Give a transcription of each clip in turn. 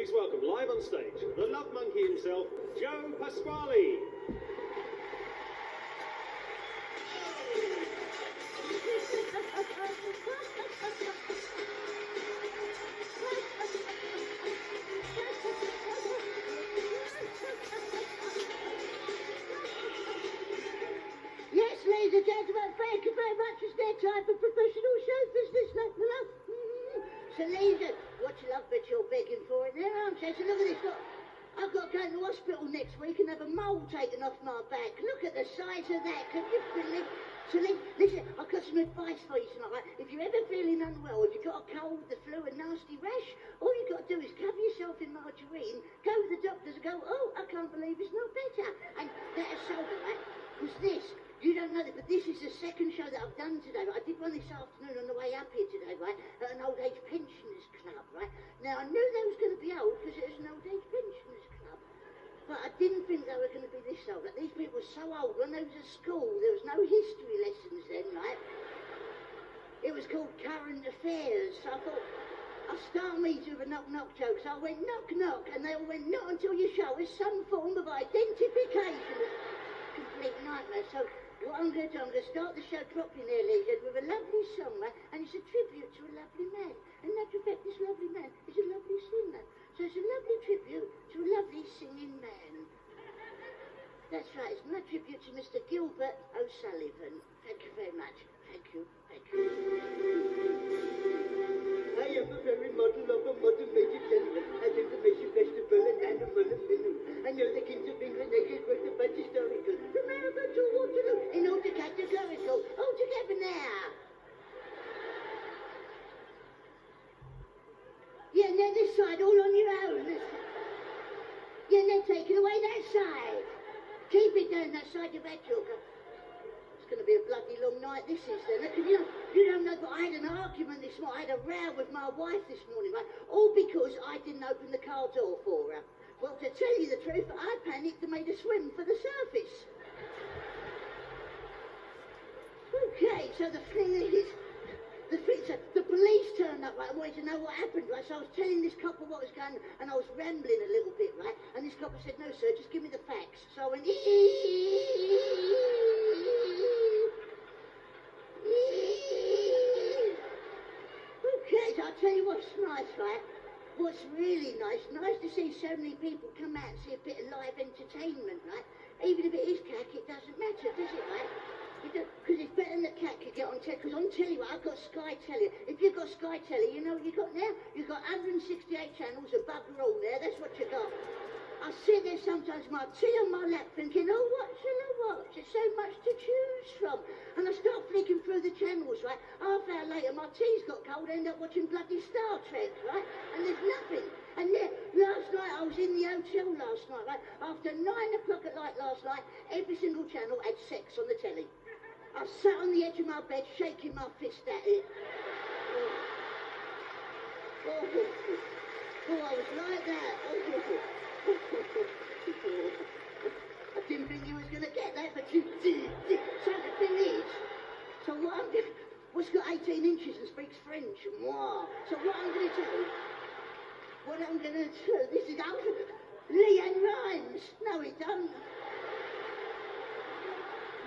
Please welcome live on stage, the love monkey himself, Joe Pasquale. Yes, ladies and gentlemen, thank you very much. It's their time for professional show business, like the love. So, ladies, what you love that you're begging for it now, aren't you? So look at this, look. I've got to go to the hospital next week and have a mole taken off my back. Look at the size of that. Can you believe? So listen, I've got some advice for you tonight. Right? If you're ever feeling unwell, if you've got a cold, the flu, a nasty rash, all you've got to do is cover yourself in margarine, go to the doctors and go, oh, I can't believe it's not better. And that'll solve it, right? Because this, you don't know that, but this is the second show that I've done today. Right? I did one this afternoon on the way up here today, right, at an old age pensioners club, right? Now, I knew they was going to be old because it was an old age pensioners club. But I didn't think they were going to be this old. Like, these people were so old. When they was at school, there was no history lessons then, right? It was called Current Affairs. So I thought, I'll start me with a knock-knock joke. So I went knock-knock, and they all went, not until you show us some form of identification. Complete nightmare. So what I'm going to do, I'm going to start the show properly there, ladies, with a lovely song, right? And it's a tribute to a lovely man. And in actual fact, this lovely man is a lovely singer. So it's a lovely tribute to a lovely singing man. That's right, it's my tribute to Mr. Gilbert O'Sullivan. Thank you very much. Thank you, thank you. I am a very model of a modern major gentleman. I think the Mason Festival and Animal and Minnow. I know the kings of England, they get quite a bunch historical. From America to Waterloo, in all the categorical. All together now. Yeah, and then this side, all on your own. Yeah, and then take it away that side. Keep it down that side, you bet, Joker. It's going to be a bloody long night, this is, then. You don't know, but I had an argument this morning. I had a row with my wife this morning, right? All because I didn't open the car door for her. Well, to tell you the truth, I panicked and made a swim for the surface. Okay, so the thing is, the police turned up, right, and wanted to know what happened, right? So I was telling this couple what was going on, and I was rambling a little bit, right? And this couple said, no, sir, just give me the facts. So I went, okay, so I'll tell you what's nice, right? What's really nice to see so many people come out and see a bit of live entertainment, right? Even if it is cack, it doesn't matter, does it, right? Because it's better than the cat could get on telly. Because on telly, I've got Sky Telly. If you've got Sky Telly, you know what you got now? You've got 168 channels, a bugger all there. That's what you got. I sit there sometimes, my tea on my lap, thinking, oh, what shall I watch? There's so much to choose from. And I start flicking through the channels, right? Half hour later, my tea's got cold. I end up watching bloody Star Trek, right? And there's nothing. And then last night, I was in the hotel last night, right? After 9 o'clock at night last night, every single channel had sex on the telly. I sat on the edge of my bed, shaking my fist at it. Oh, I was like that. I didn't think you was going to get that, but you did. So the thing is, so what I'm doing, what's got 18 inches and speaks French? Wow. So what I'm going to do, this is Leanne Rhymes. No, it don't.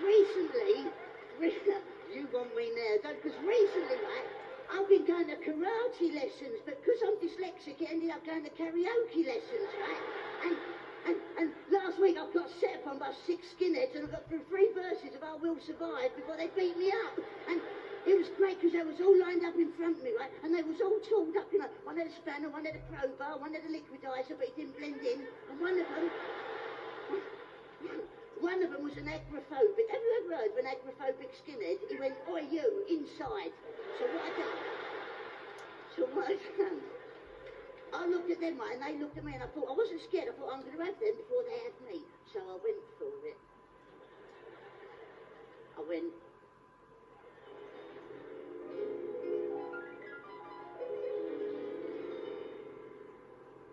Recently, you want me now, because recently, right, I've been going to karate lessons, but because I'm dyslexic, it ended up going to karaoke lessons, right? And last week I got set upon by 6 skinheads and I got through 3 verses of I Will Survive before they beat me up. And it was great because they was all lined up in front of me, right? And they was all tooled up, you know. One had a spanner, one had a crowbar, one had a liquidizer, but it didn't blend in. And one of them was an agoraphobic. Have you ever heard of an agoraphobic skinhead? He went, oi you, inside. So what I done? I looked at them, right, and they looked at me, and I thought, I wasn't scared. I thought, I'm going to have them before they have me. So I went for it. I went.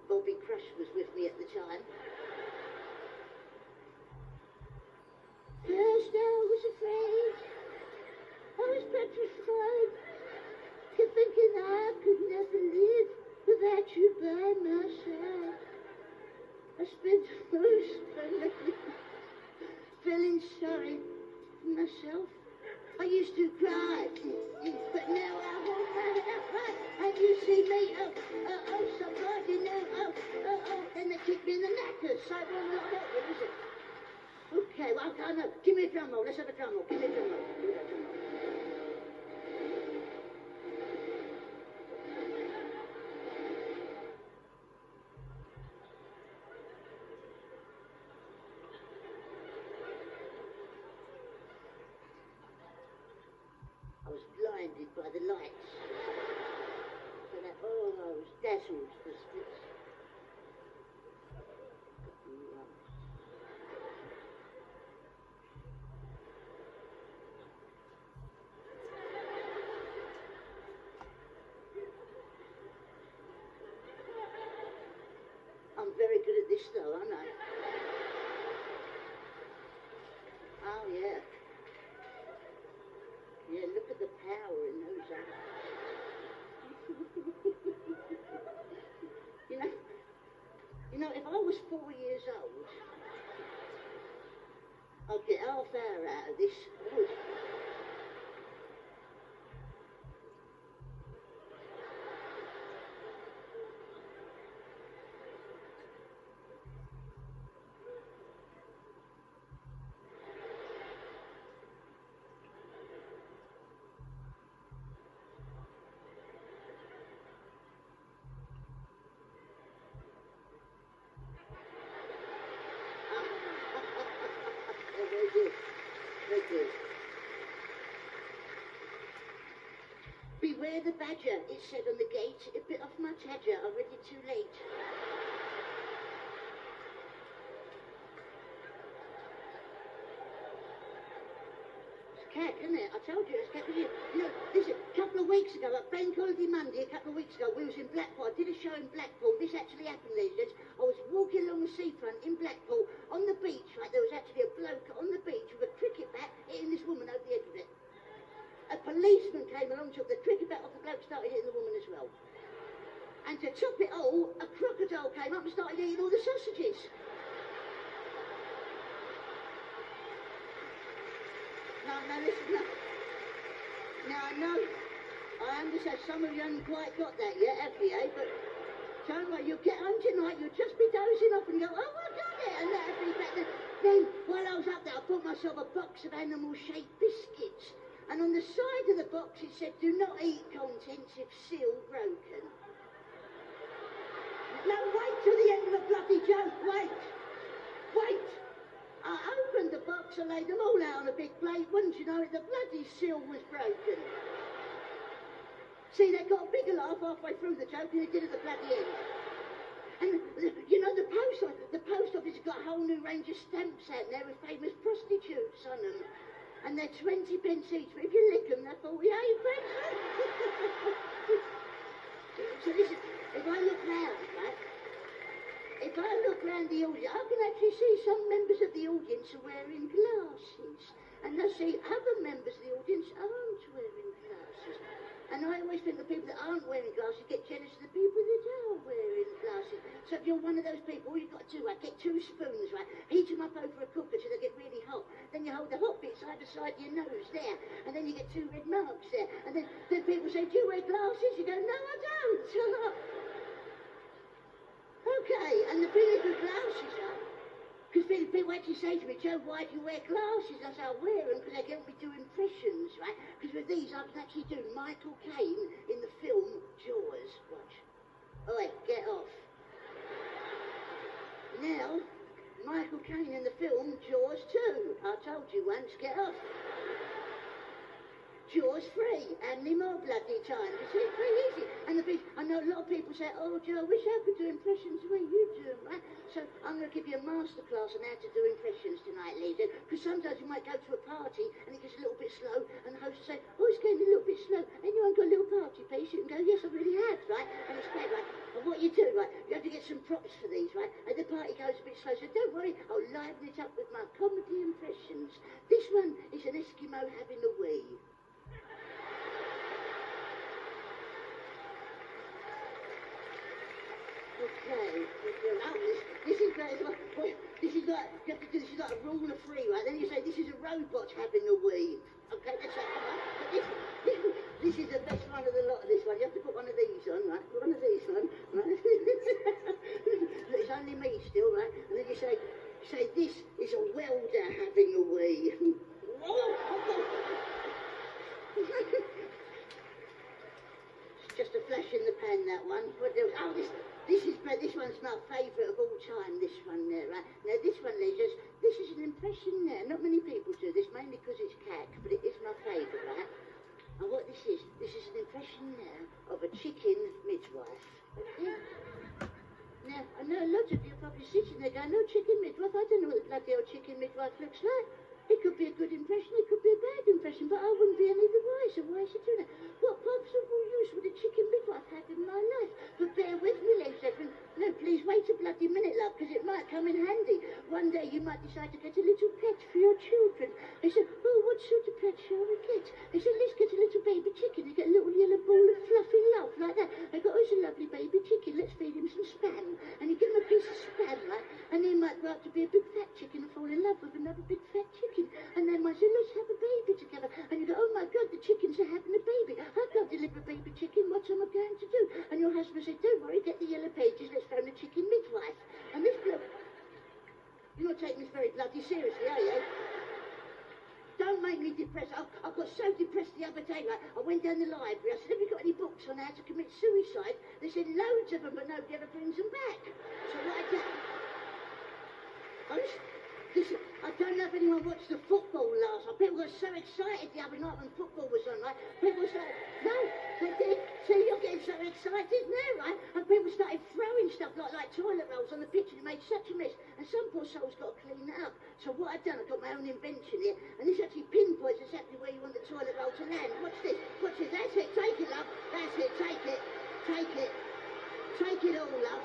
Bobby Crush was with me at the time. First I was afraid, I was petrified, kept thinking I could never live without you by my side. kick me in the knackers. So it wasn't like that, is it? Okay, well, okay, no. Give me a drum roll. Let's have a drum roll. Give me a drum roll. Give me that drum roll. I was blinded by the lights. So that, oh, I was dazzled for splits. I'm very good at this though, aren't I? Oh yeah. Yeah, look at the power in those eyes. you know, if I was 4 years old, I'd get half hour out of this. I would. Very good. Very good. Beware the badger, it said on the gate. A bit off my tadger, already too late. It's a cat, isn't it? I told you it's a cat. You know, listen, a couple of weeks ago, at Bank Holiday Monday, a couple of weeks ago, we was in Blackpool. I did a show in Blackpool. This actually happened, ladies and gents. I was walking along the seafront in Blackpool, on the beach, right? There was actually a bloke on the beach with a cricket bat hitting this woman over the edge of it. A policeman came along, took the cricket bat off the bloke, started hitting the woman as well. And to top it all, a crocodile came up and started eating all the sausages. No, listen, no. Now, I know, I understand some of you haven't quite got that yet, have you, eh? But don't worry, you'll get home tonight, you'll just be dozing off and go, oh, I got it, and that'll be back then. Then, while I was up there, I bought myself a box of animal-shaped biscuits. And on the side of the box it said, do not eat contents if seal broken. Now wait till the end of the bloody joke, wait. I opened the box and laid them all out on a big plate, wouldn't you know it, the bloody seal was broken. See, they got a bigger laugh halfway through the joke than it did at the bloody end. And, you know, the post office has got a whole new range of stamps out there with famous prostitutes on them. And they're 20 pence each, but if you lick them, they're 48 pence. So listen, if I look round, right? If I look round the audience, I can actually see some members of the audience are wearing glasses. And I see other members of the audience aren't wearing glasses. And I always think the people that aren't wearing glasses get jealous of the people that are wearing glasses. So if you're one of those people, all you've got to do, right, get 2 spoons, right, heat them up over a cooker till they get really hot. Then you hold the hot bits either side of your nose there, and then you get 2 red marks there. And then people say, do you wear glasses? You go, no, I don't. Okay, and the thing is with glasses are, because people actually say to me, Joe, why do you wear glasses? I say, I wear them because they help me do impressions, right? Because with these, I can actually do Michael Caine in the film Jaws. Watch. Oi, get off. Now, Michael Caine in the film Jaws 2. I told you once, get off. Jaws 3, how many more bloody times? You see, it's very easy. And I know a lot of people say, oh, Joe, I wish I could do impressions the way you do them, right? So I'm going to give you a masterclass on how to do impressions tonight, ladies. Because sometimes you might go to a party and it gets a little bit slow, and the host will say, oh, it's getting a little bit slow. Anyone got a little party piece? You can go, yes, I really have, right? And it's great, right? And what you do, right, you have to get some props for these, right? And the party goes a bit slow, so don't worry, I'll liven it up with my comedy impressions. This one is an Eskimo having a wee. Okay. Oh, this is great. This is like, you have to do this is like a rule of 3, right? Then you say, this is a robot having a wee. Okay, that's right. But this is the best one of the lot of this one. You have to put one of these on, right? Put one of these on, right? It's only me in the pan, that one. What else? Oh, this is great. This one's my favourite of all time, this one there, right? Now, this one, ladies, this is an impression there. Not many people do this, mainly because it's cack, but it is my favourite, right? And what this is an impression now of a chicken midwife. Yeah. Now, I know a lot of you are probably sitting there going, no, chicken midwife, I don't know what the bloody old chicken midwife looks like. It could be a good impression, it could be a bad impression, but I wouldn't be any the wiser. Why is she doing that? What possible use would a chicken midwife have in my life? But bear with me, ladies and gentlemen. No, please wait a bloody minute, love, because it might come in handy. One day you might decide to get a little pet for your children. They said, oh, what sort of pet shall we get? They said, let's get a little baby chicken. They get a little yellow ball of fluffy love like that. They go, oh, it's a lovely baby chicken. Let's feed him some spam. And you give him a piece of spam, right? And he might grow up to be a big fat chicken and fall in love with another big fat chicken. And they might say, let's have a baby together. And you go, oh my God, the chickens are having a baby. I can't deliver a baby chicken. What am I going to do? And your husband said, don't worry, get the yellow pages. Let's phone the chicken midwife. And this bloke, you're not taking this very bloody seriously, are you? Don't make me depressed. I got so depressed the other day, right? I went down the library. I said, have you got any books on how to commit suicide? They said loads of them, but nobody ever brings them back. So what I did... Listen, I don't know if anyone watched the football last night. People got so excited the other night when football was on, right? People started, no, they did. See, you're getting so excited now, right? And people started throwing stuff like toilet rolls on the pitch and it made such a mess. And some poor soul's got to clean it up. So what I've done, I've got my own invention here. And this actually pinpoints exactly where you want the toilet roll to land. Watch this, watch this. That's it, take it, love. That's it, take it, take it. Take it all, love.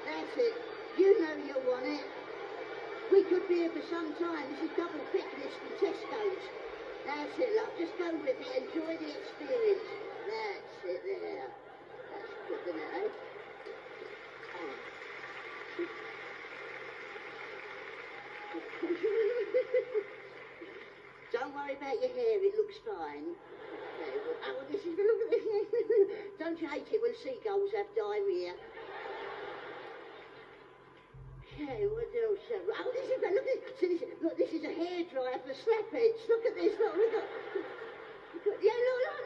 That's it. You know you want it. We could be here for some time. This is double thickness from Tesco's. That's it, love. Just go with it. Enjoy the experience. That's it there. That's good, isn't it, eh? Don't worry about your hair. It looks fine. Okay, well, this is... Look at this. Don't you hate it when seagulls have diarrhea? Okay, what else? Oh, this is, look, look, this is a hairdryer for slapheads. Look at this, look, yeah, look.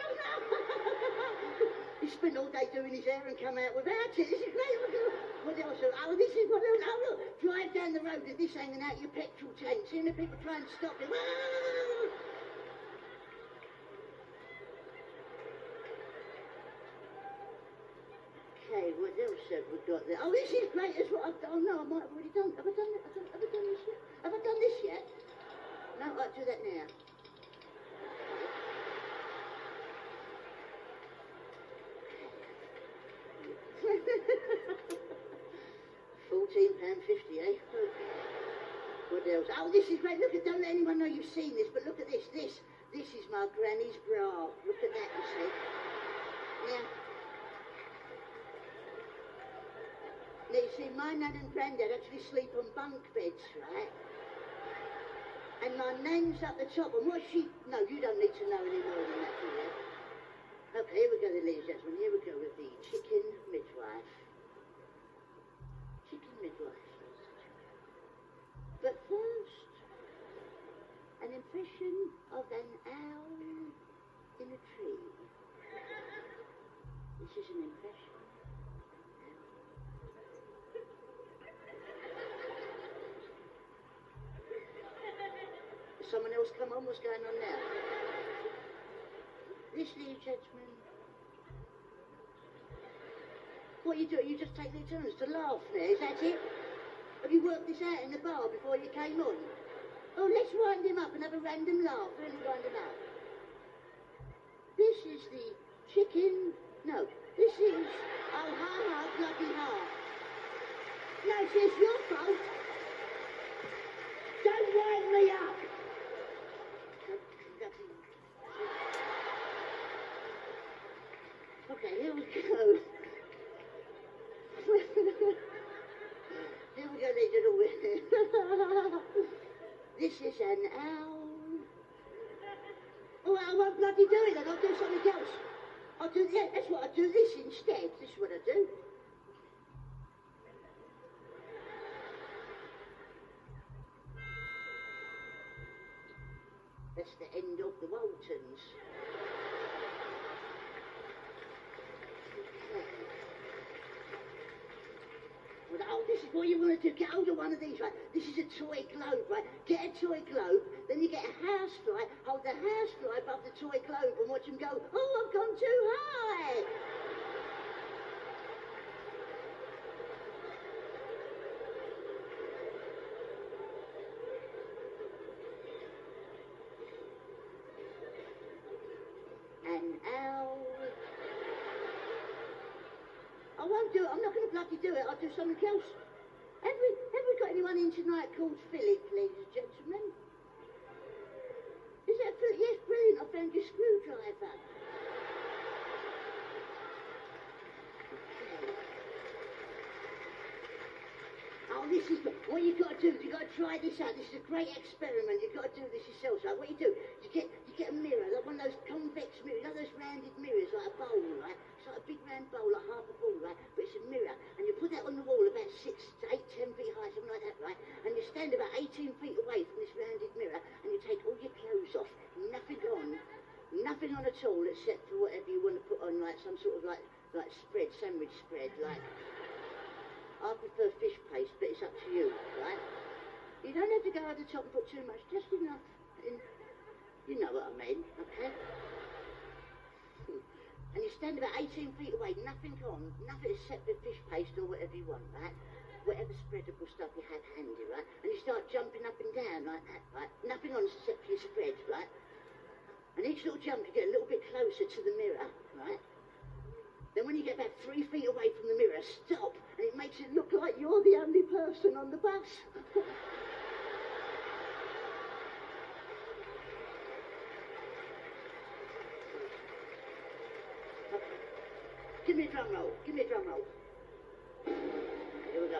He spent all day doing his hair and come out without it. This is great. What else? Oh, this is what else? Oh, look, drive down the road with this hanging out your petrol tank. Seeing the people try and stop it. Okay, what else have we got there? Oh, this is great as well. Oh, no, I might have already done. Have I done it? Have I done this yet? Have I done this yet? No, I'll do that now. £14.50, eh? What else? Oh, this is great. Look, don't let anyone know you've seen this, but look at this. This is my granny's bra. Look at that, you see. Yeah. Now, you see, my nan and granddad actually sleep on bunk beds, right? And my nan's up the top, and what she... No, you don't need to know any more than that, do you? Okay, here we go, then, ladies and gentlemen. Here we go with the chicken midwife. Chicken midwife. But first, an impression of an owl in a tree. This is an impression. Someone else come on? What's going on now? This, ladies and gentlemen. What you do? You just take their turns to laugh there, is that it? Have you worked this out in the bar before you came on? Oh, let's wind him up and have a random laugh. Really wind him up. This is the chicken... No, this is... Oh, ha, bloody ha. No, it's your fault. Don't wind me up. Okay, here we go. Here we go, ladies and gentlemen. This is an owl. Oh, I won't bloody do it then. I'll do something else. I'll do, yeah, that's what I do. This instead. This is what I do. That's the end of the Waltons. Oh, this is what you want to do. Get hold of one of these, right? This is a toy globe, right? Get a toy globe, then you get a housefly, hold the housefly above the toy globe and watch him go, oh, I've gone too high. An owl. I won't do it. I'm not going to bloody do it. I'll do something else. Have we got anyone in tonight called Philip, ladies and gentlemen? Is that Philip? Yes, brilliant. I found your screwdriver. Oh, this is what you've got to do. You've got to try this out. This is a great experiment. You've got to do this yourself. So what you do, you get a mirror, like one of those convex mirrors, you know those rounded mirrors, like a bowl, right? It's like a big round bowl, like half a ball, right? But it's a mirror, and you put that on the wall about 6 to 8, 10 feet high, something like that, right? And you stand about 18 feet away from this rounded mirror, and you take all your clothes off, nothing on at all, except for whatever you want to put on, like some sort of like spread, sandwich spread, like. I prefer fish paste, but it's up to you, right? You don't have to go over the top and put too much, just enough. You know what I mean, okay? And you stand about 18 feet away, nothing on, nothing except the fish paste or whatever you want, right? Whatever spreadable stuff you have handy, right? And you start jumping up and down like that, right? Nothing on except for your spread, right? And each little jump you get a little bit closer to the mirror, right? Then when you get about 3 feet away from the mirror, stop, and it makes it look like you're the only person on the bus. Give me a drum roll. Give me a drum roll. Here we go.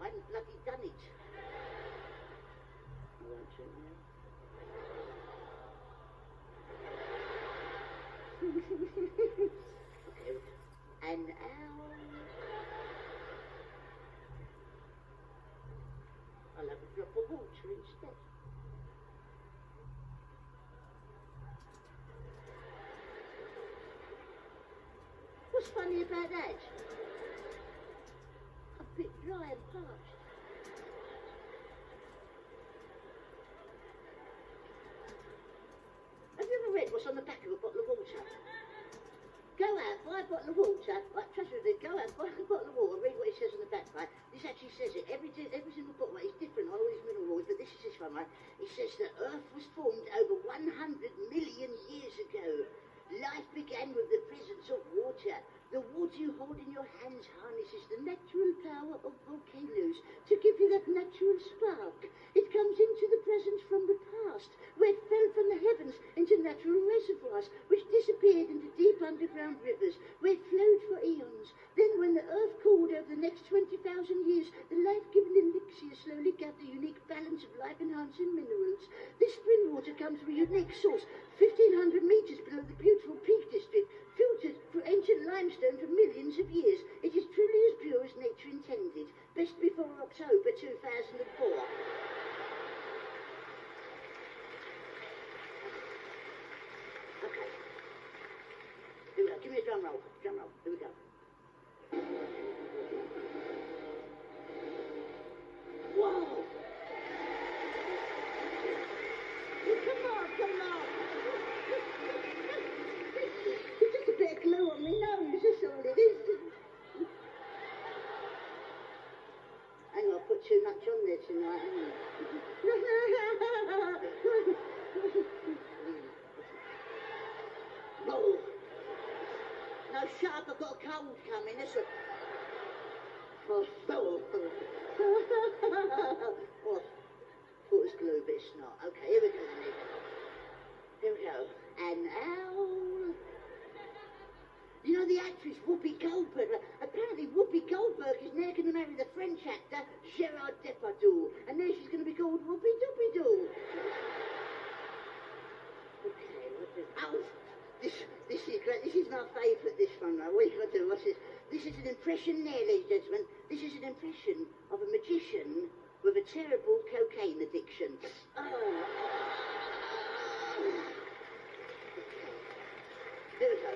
I haven't bloody done it. I won't show you. Okay, an owl. I'll have a drop of water instead. What's funny about that? A bit dry and parched. Have you ever read what's on the back of a bottle of water? Go out, buy a bottle of water, right, trust me, go out, buy a bottle of water, read what it says on the back, right? This actually says it, every single bottle, right, is different, all these mineral waters, but this is this one, right? It says the Earth was formed over 100 million years ago. Life began with the presence of water. The water you hold in your hands harnesses the natural power of volcanoes to give you that natural spark. It comes into the present from the past, where it fell from the heavens into natural reservoirs, which disappeared into deep underground rivers, where it flowed for eons. Then when the earth cooled over the next 20,000 years, the life-giving elixir slowly gathered a unique balance of life-enhancing minerals. This spring water comes from a unique source, 1,500 meters below the beautiful Peak District, filtered through ancient limestone for millions of years. It is truly as pure as nature intended. Best before October 2004. Okay. Here we go. Give me a drum roll. Drum roll. Here we go. Whoa! Come on, come on! It's just a bit of glue on my nose, that's all it is. Hang on, I put too much on there tonight, haven't I? Oh. No, shut up, I've got a cold coming, that's what... Oh, oh, thought it was glue, but it's not. Okay, here we go then. Here we go. An owl. You know the actress Whoopi Goldberg? Apparently Whoopi Goldberg is now going to marry the French actor Gerard Depardieu, and now she's going to be called Whoopi Doopy-Doo. Okay, what's this? Oh, this is great. This is my favourite, this one, right? What you got to do? What's this? This is an impression there, ladies and gentlemen. This is an impression of a magician with a terrible cocaine addiction. Oh. Here we go.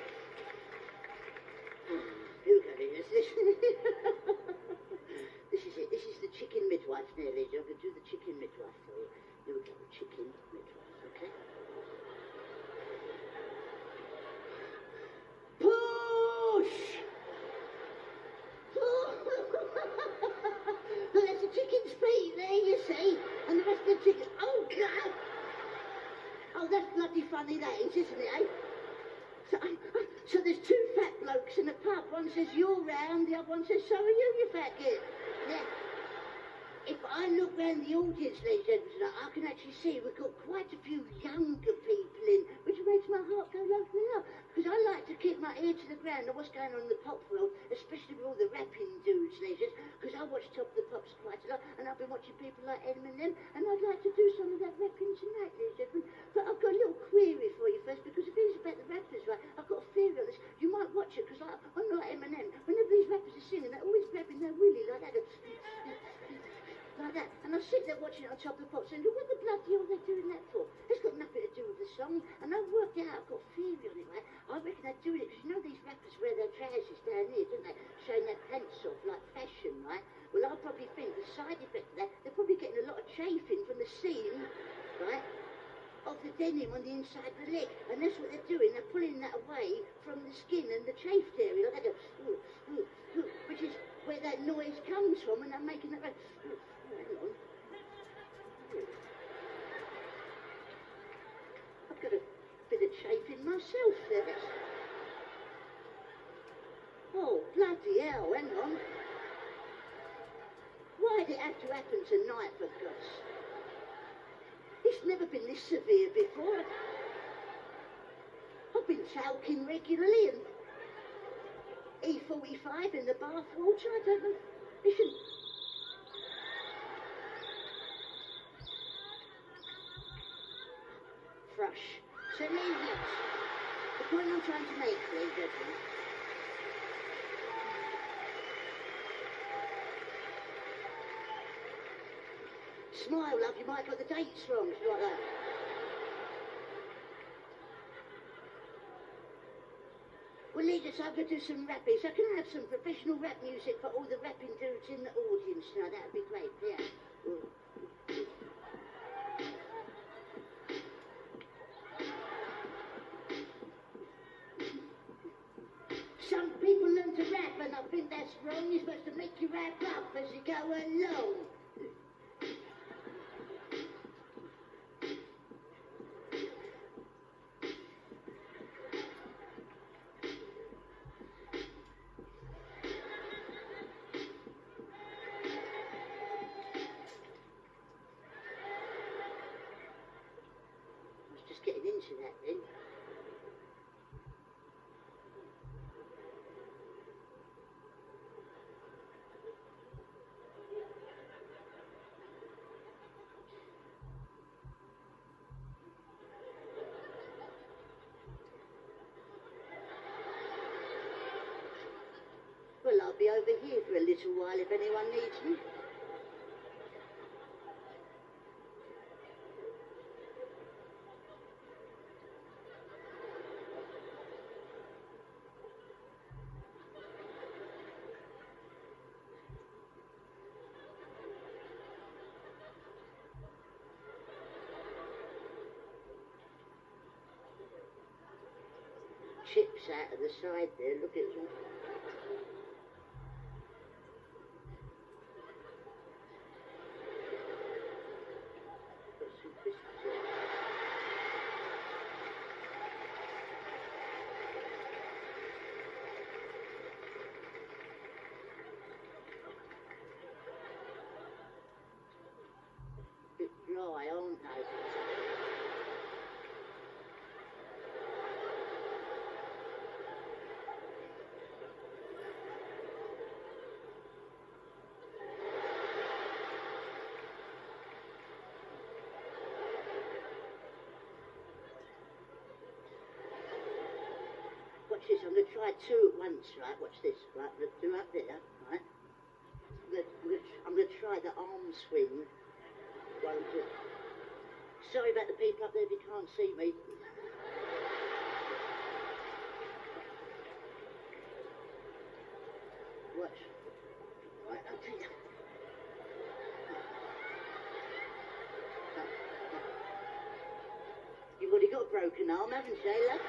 Here we go, this is it. This is the chicken midwife nearly. I'm going to do the chicken midwife for you. Here we go, chicken midwife, okay? Push! Well, there's the chicken's feet there, you see, and the rest of the chicken. Oh, God! Oh, that's bloody funny, that is, isn't it, eh? So there's two fat blokes in a pub. One says, you're round, the other one says, so are you, you fat git. Yeah. If I look round the audience, ladies and gentlemen, I can actually see we've got quite a few younger people in, which makes my heart go lovely up. Because I like to keep my ear to the ground on what's going on in the pop world, especially with all the rapping dudes, ladies, because I watch Top of the Pops quite a lot, and I've been watching people like Eminem, and I'd like to do some of that rapping tonight, ladies and gentlemen. But I've got a little query for you first, because if it is about the rappers, right, I've got a theory on this. You might watch it, because I'm like Eminem. Whenever these rappers are singing, they're always grabbing their willy like that. Like that. And I sit there watching it on Top of the Pops and what the bloody hell are they doing that for? It's got nothing to do with the song. And I've worked out, I've got a theory on it, right? I reckon they're doing it because you know these rappers wear their trousers down here, don't they? Showing their pants off like fashion, right? Well, I probably think the side effect of that, they're probably getting a lot of chafing from the seam, right? Of the denim on the inside of the leg. And that's what they're doing. They're pulling that away from the skin and the chafed area. Like they go, ooh, ooh, ooh, which is where that noise comes from, and they're making that. Hang on. I've got a bit of chafing myself there. Oh, bloody hell, hang on. Why did it have to happen tonight, for God's sake? It's never been this severe before. I've been talking regularly and E45 in the bath water. I don't know. It shouldn't. Thrush. So ladies, the point I'm trying to make, ladies and gentlemen, smile, love, you might have got the dates wrong, it's like that. Well, ladies, I'm going to do some rapping. So can I have some professional rap music for all the rapping dudes in the audience now? That would be great, yeah. Some people learn to rap, and I think that's wrong. You're supposed to make you rap up as you go along. Getting into that then. Well, I'll be over here for a little while if anyone needs me. Chips out of the side there, look at them. Got some crisps there. Bit dry, aren't they? Watch this, I'm going to try two at once, right? Watch this, right? Let's do up there, right? I'm going to try the arm swing. Sorry about the people up there if you can't see me. Watch. Right, I'll tell you. You've already got a broken arm, haven't you, love?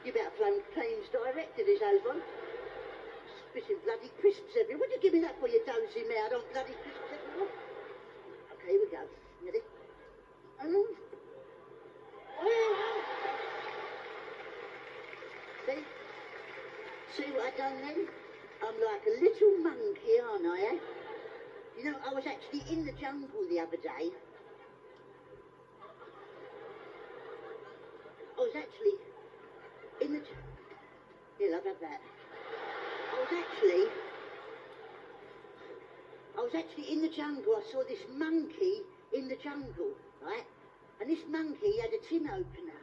You better flown planes direct to this Osborne. Spitting bloody crisps everywhere. What do you give me that for, you dozy mare? I don't bloody crisps everywhere. Okay, here we go. Ready? See? See what I done then? I'm like a little monkey, aren't I, eh? You know, I was actually in the jungle the other day. I was actually in the... Here, love, have that. I was actually in the jungle. I saw this monkey in the jungle, right? And this monkey had a tin opener.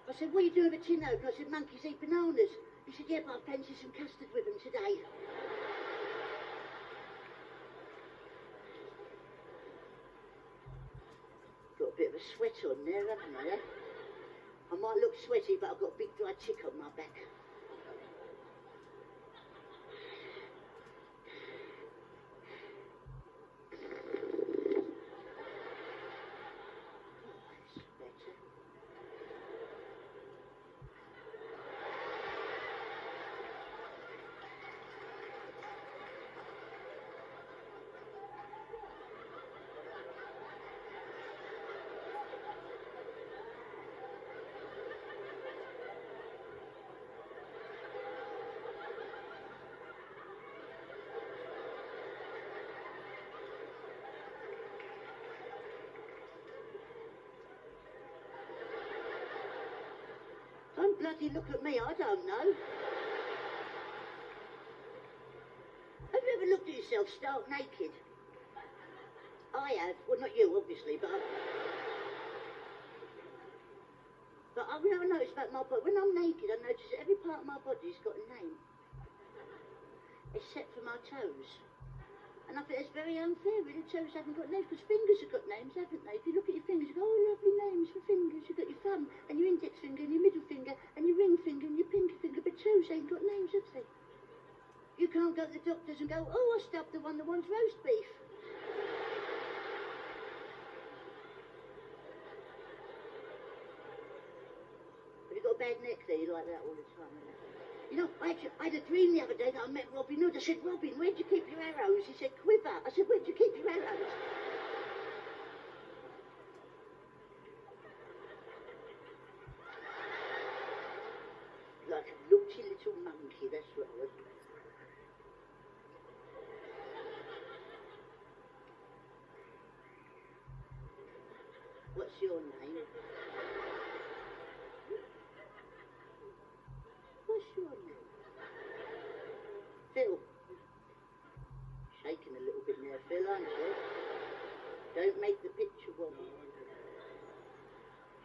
I said, what are you doing with a tin opener? I said, monkeys eat bananas. He said, yeah, but I fancy some custard with them today. Got a bit of a sweat on there, haven't I? I might look sweaty, but I've got a big dry tick on my back. Don't bloody look at me, I don't know. Have you ever looked at yourself stark naked? I have. Well, not you, obviously, but I've never noticed about my body. When I'm naked, I notice that every part of my body's got a name. Except for my toes. And I think it's very unfair, really. Toes haven't got names, because fingers have got names, haven't they? If you look at your fingers, you go, oh, lovely names for fingers. You've got your thumb, and your index finger, and your middle finger, and your ring finger, and your pinky finger, but toes ain't got names, have they? You can't go to the doctors and go, oh, I stubbed the one that wants roast beef. Have you got a bad neck there? You like that all the time, isn't it? You know, I had a dream the other day that I met Robin Hood. I said, Robin, where'd you keep your arrows? He said, quiver. I said, where'd you keep your arrows? Like a naughty little monkey, that's what I was. What's your name? What's your name? Phil. Shaking a little bit now, Phil, aren't you? Don't make the picture wobble.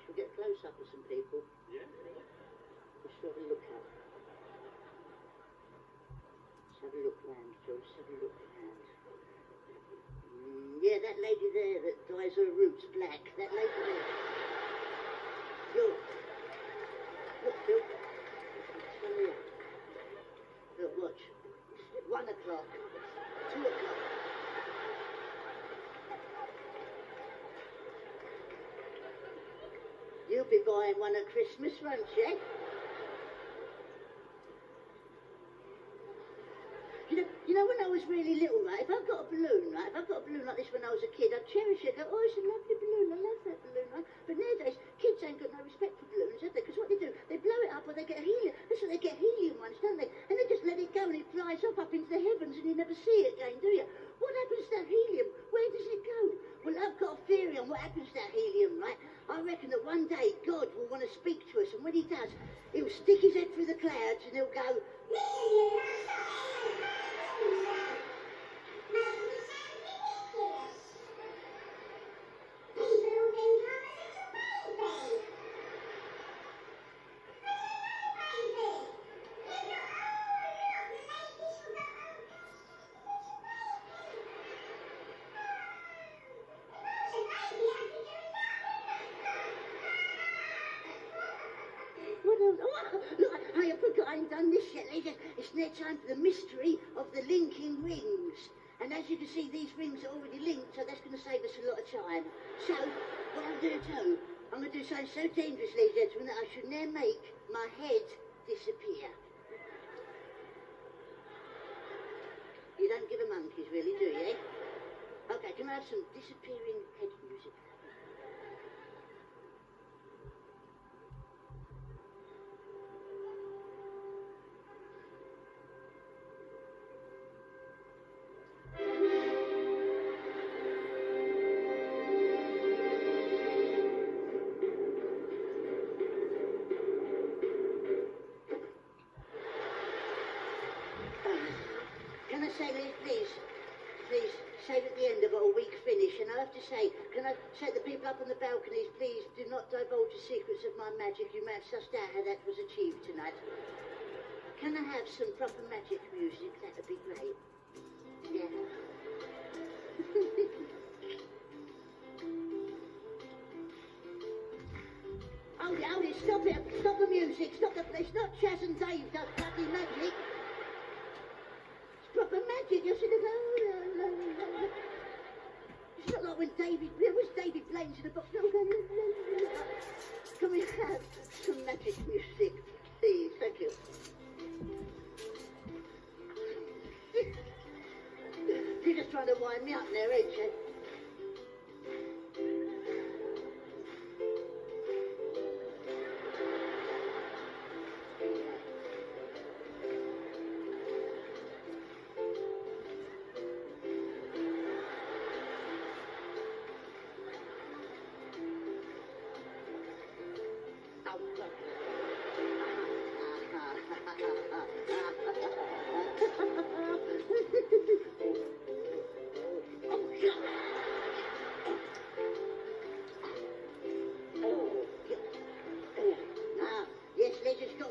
Shall we get close up with some people? Yeah. Let's have a look up. Let's have a look round, Phil. Let's have a look round. Yeah, that lady there that dyes her roots black. That lady there. Look. Look, Phil. Come here. Look, watch. 1 o'clock. 2 o'clock. You'll be buying one at Christmas, won't you? You know, when I was really little, right, if I got a balloon, right, if I got a balloon like this when I was a kid, I'd cherish it. I'd go, oh, it's a lovely balloon, I love that balloon, right? But nowadays, kids ain't got no respect for balloons, have they? Because what they do, they blow it up or they get helium. That's what they get, helium ones, don't they? And they just let it go and it flies up into the heavens and you never see it again, do you? What happens to that helium? Where does it go? Well, I've got a theory on what happens to that helium, right? I reckon that one day God will want to speak to us, and when he does, he'll stick his head through the clouds and he'll go, done this yet, ladies. It's near time for the mystery of the linking rings. And as you can see, these rings are already linked, so that's going to save us a lot of time. So, what I'm going to do, I'm going to do something so dangerous, ladies and gentlemen, that I should now make my head disappear. You don't give a monkeys, really, do you? Okay, can I have some disappearing head music? Can I say this, please, save at the end of our week finish, and I have to say, can I say to the people up on the balconies, please do not divulge the secrets of my magic. You may have sussed out how that was achieved tonight. Can I have some proper magic music? That would be great. Yeah. Hold it, stop it, stop the music, stop the, it's not Chaz and Dave does bloody magic. Proper magic, you should have gone. It's not like when David, there was David Blaine's in the box. No, can we have some magic music, please? Thank you. You're just trying to wind me up there, ain't you?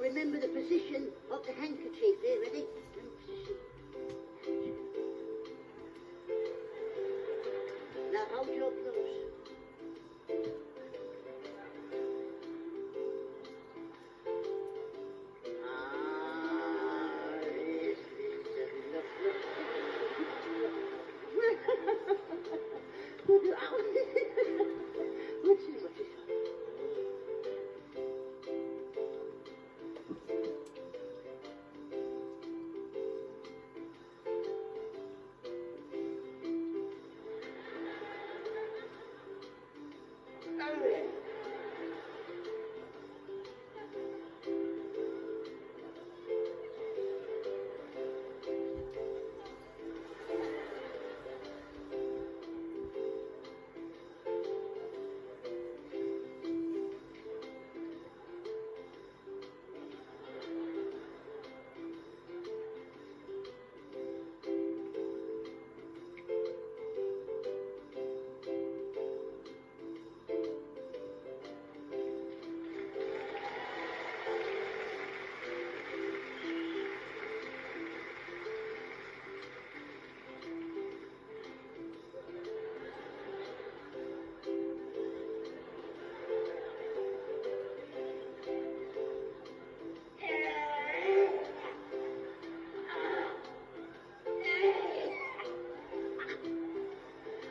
Remember the position of the handkerchief here, ready? Now hold your applause. What's this?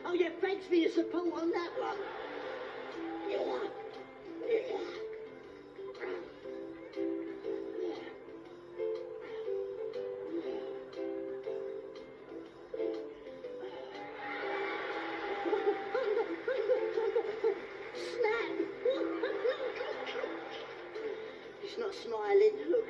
Oh yeah, thanks for your support on that one. Snap! He's not smiling. Look.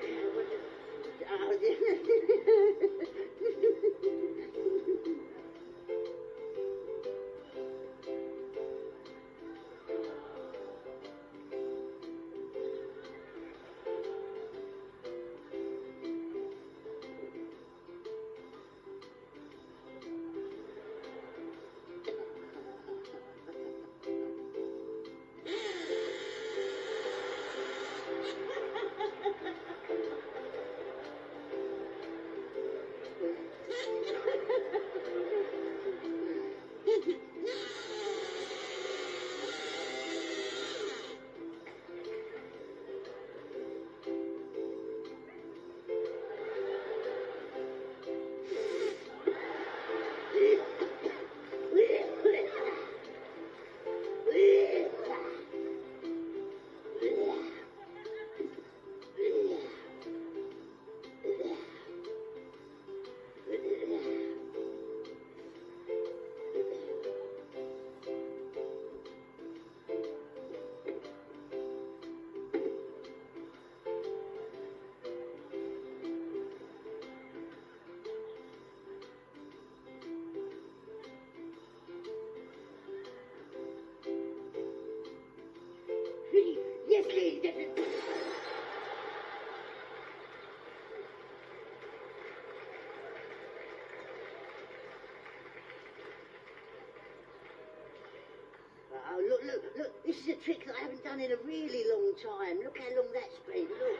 Oh, look, look, look. This is a trick that I haven't done in a really long time. Look how long that's been. Look.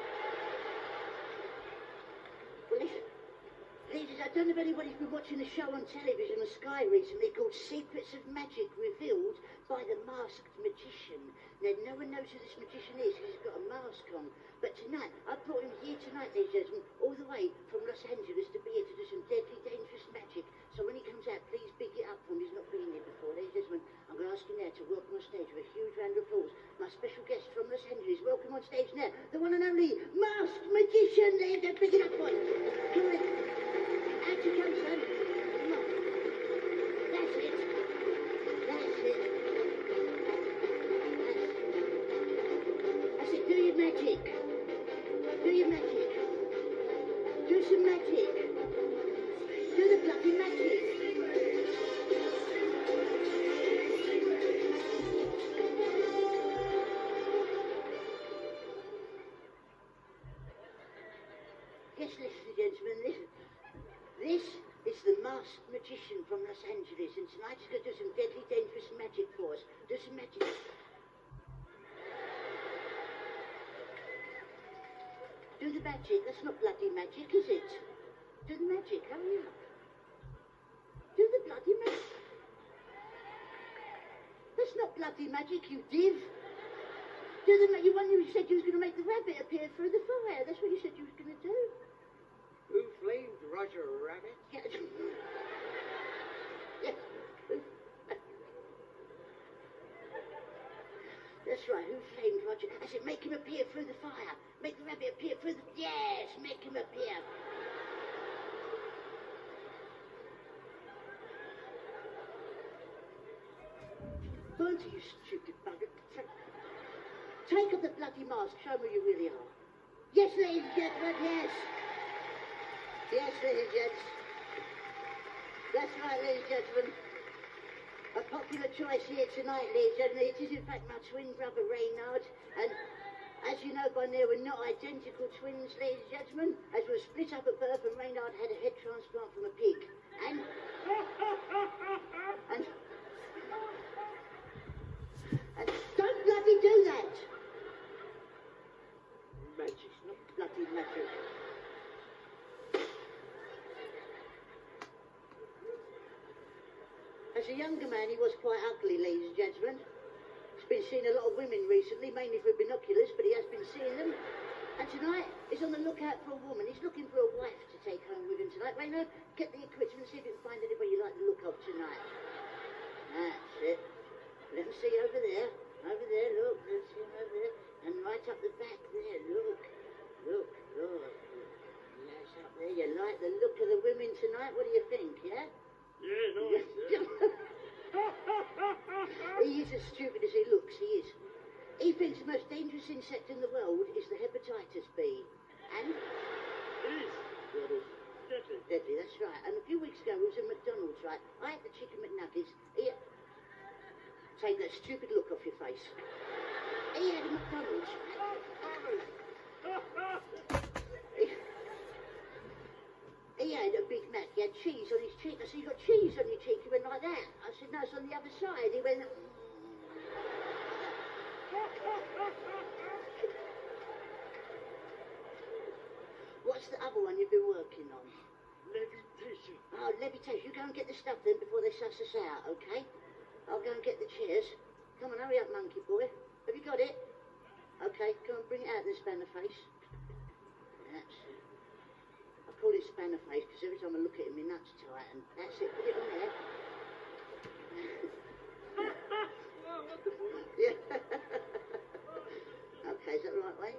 Well, listen. Ladies, I don't know if anybody's been watching a show on television on Sky recently called Secrets of Magic Revealed by the Masked Magician. Now, no one knows who this magician is because he's got a mask on. But tonight, I brought him here tonight, ladies and gentlemen, all the way from Los Angeles to be here to do some deadly, dangerous magic. So when he comes out, please big it up for him. He's not been here before. Ladies and gentlemen, I'm going to ask him now to welcome on stage with a huge round of applause. My special guest from Los Angeles, welcome on stage now, the one and only Masked Magician. Ladies and gentlemen, big it up for him. Come on. Out you come, son. Come on. That's it. That's it. That's it. Do your magic. Do your magic. Do some magic. Do the bloody magic. Yes, ladies and gentlemen, listen. This is the Masked Magician from Los Angeles, and tonight he's going to do some deadly, dangerous magic for us. Do some magic. Do the magic. That's not bloody magic, is it? Do the magic. Hurry up. Do the bloody magic. That's not bloody magic, you div. Do the magic. You said you was going to make the rabbit appear through the fire. That's what you said you was going to do. Who flamed Roger Rabbit? Yeah. Yeah. That's right, who flamed Roger? I said, make him appear through the fire. Make the rabbit appear through the... Yes, make him appear. Bertie, you stupid bugger. Take off the bloody mask, show me who you really are. Yes, ladies and gentlemen, yes. Yes, ladies and gents. That's right, ladies and gentlemen. A popular choice here tonight, ladies and gentlemen. It is, in fact, my twin brother, Reynard. And as you know by now, we're not identical twins, ladies and gentlemen, as we're split up at birth and Reynard had a head transplant from a pig. And don't bloody do that! Magic. Not bloody magic. As a younger man, he was quite ugly, ladies and gentlemen. He's been seeing a lot of women recently, mainly through binoculars, but he has been seeing them. And tonight, he's on the lookout for a woman. He's looking for a wife to take home with him tonight. Raynard, get the equipment and see if you can find anybody you like the look of tonight. That's it. Let me see over there. Over there, look. Let's see him over there. And right up the back there, look. Look, look. That's up there. You like the look of the women tonight? What do you think, yeah? Yeah, nice. He is as stupid as he looks, he is. He thinks the most dangerous insect in the world is the hepatitis bee. And... It is. Yeah, it is. Deadly. Deadly, that's right. And a few weeks ago, we was in McDonald's, right? I had the chicken McNuggets. Take that stupid look off your face. He had a McDonald's, right? He had a Big Mac. He had cheese on his cheek. I said, you got cheese on your cheek? He went like that. I said, no, it's on the other side. He went... What's the other one you've been working on? Levitation. Oh, levitation. You go and get the stuff then before they suss us out, okay? I'll go and get the chairs. Come on, hurry up, monkey boy. Have you got it? Okay, come on, bring it out and spanner face. That's it. I call it spanner face because every time I look at him, my nuts tighten. That's it, put it on there. Yeah. Okay, is that the right way?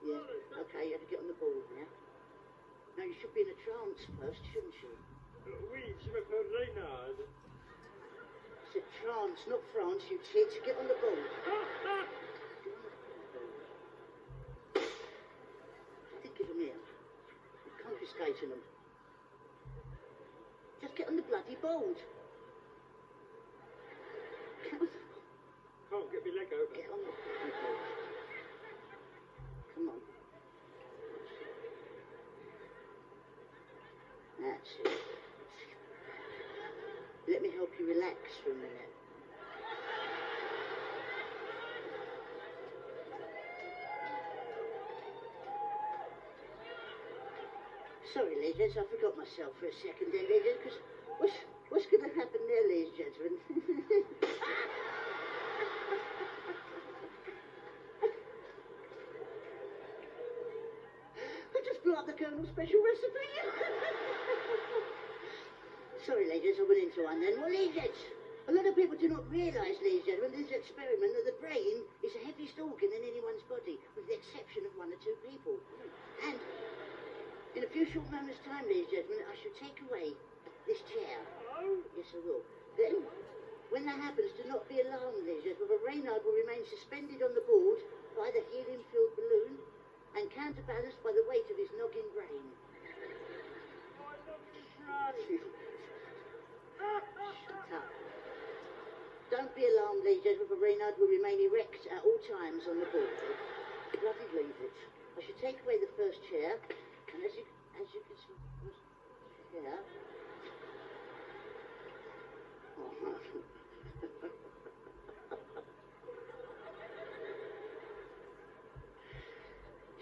Yeah. Okay, you have to get on the ball now. No, you should be in a trance first, shouldn't you? Oui, je m'appelle Reynard. It's a trance, not France, you tit. Get on the ball. I think give them here. You're confiscating them. Just get on the bloody board. Get on the... Can't get my leg over. Get on the bloody board. Come on. That's it. Let me help you relax for a minute. Sorry, ladies and gents, I forgot myself for a second there, ladies, because what's going to happen there, ladies and gentlemen? I just blew up the Colonel's special recipe. Sorry, ladies, I went into one then. Well, ladies, a lot of people do not realise, ladies and gentlemen, this experiment that the brain is the heaviest organ in anyone's body, with the exception of 1 or 2 people. And in a few short moments' time, ladies and gentlemen, I shall take away this chair. Yes, I will. Then, when that happens, do not be alarmed, ladies and gentlemen, for Reynard will remain suspended on the board by the helium-filled balloon and counterbalanced by the weight of his noggin brain. Shut up. Don't be alarmed, ladies and gentlemen, for Reynard will remain erect at all times on the board. Bloody leave it. I should take away the first chair, and as you can see, chair.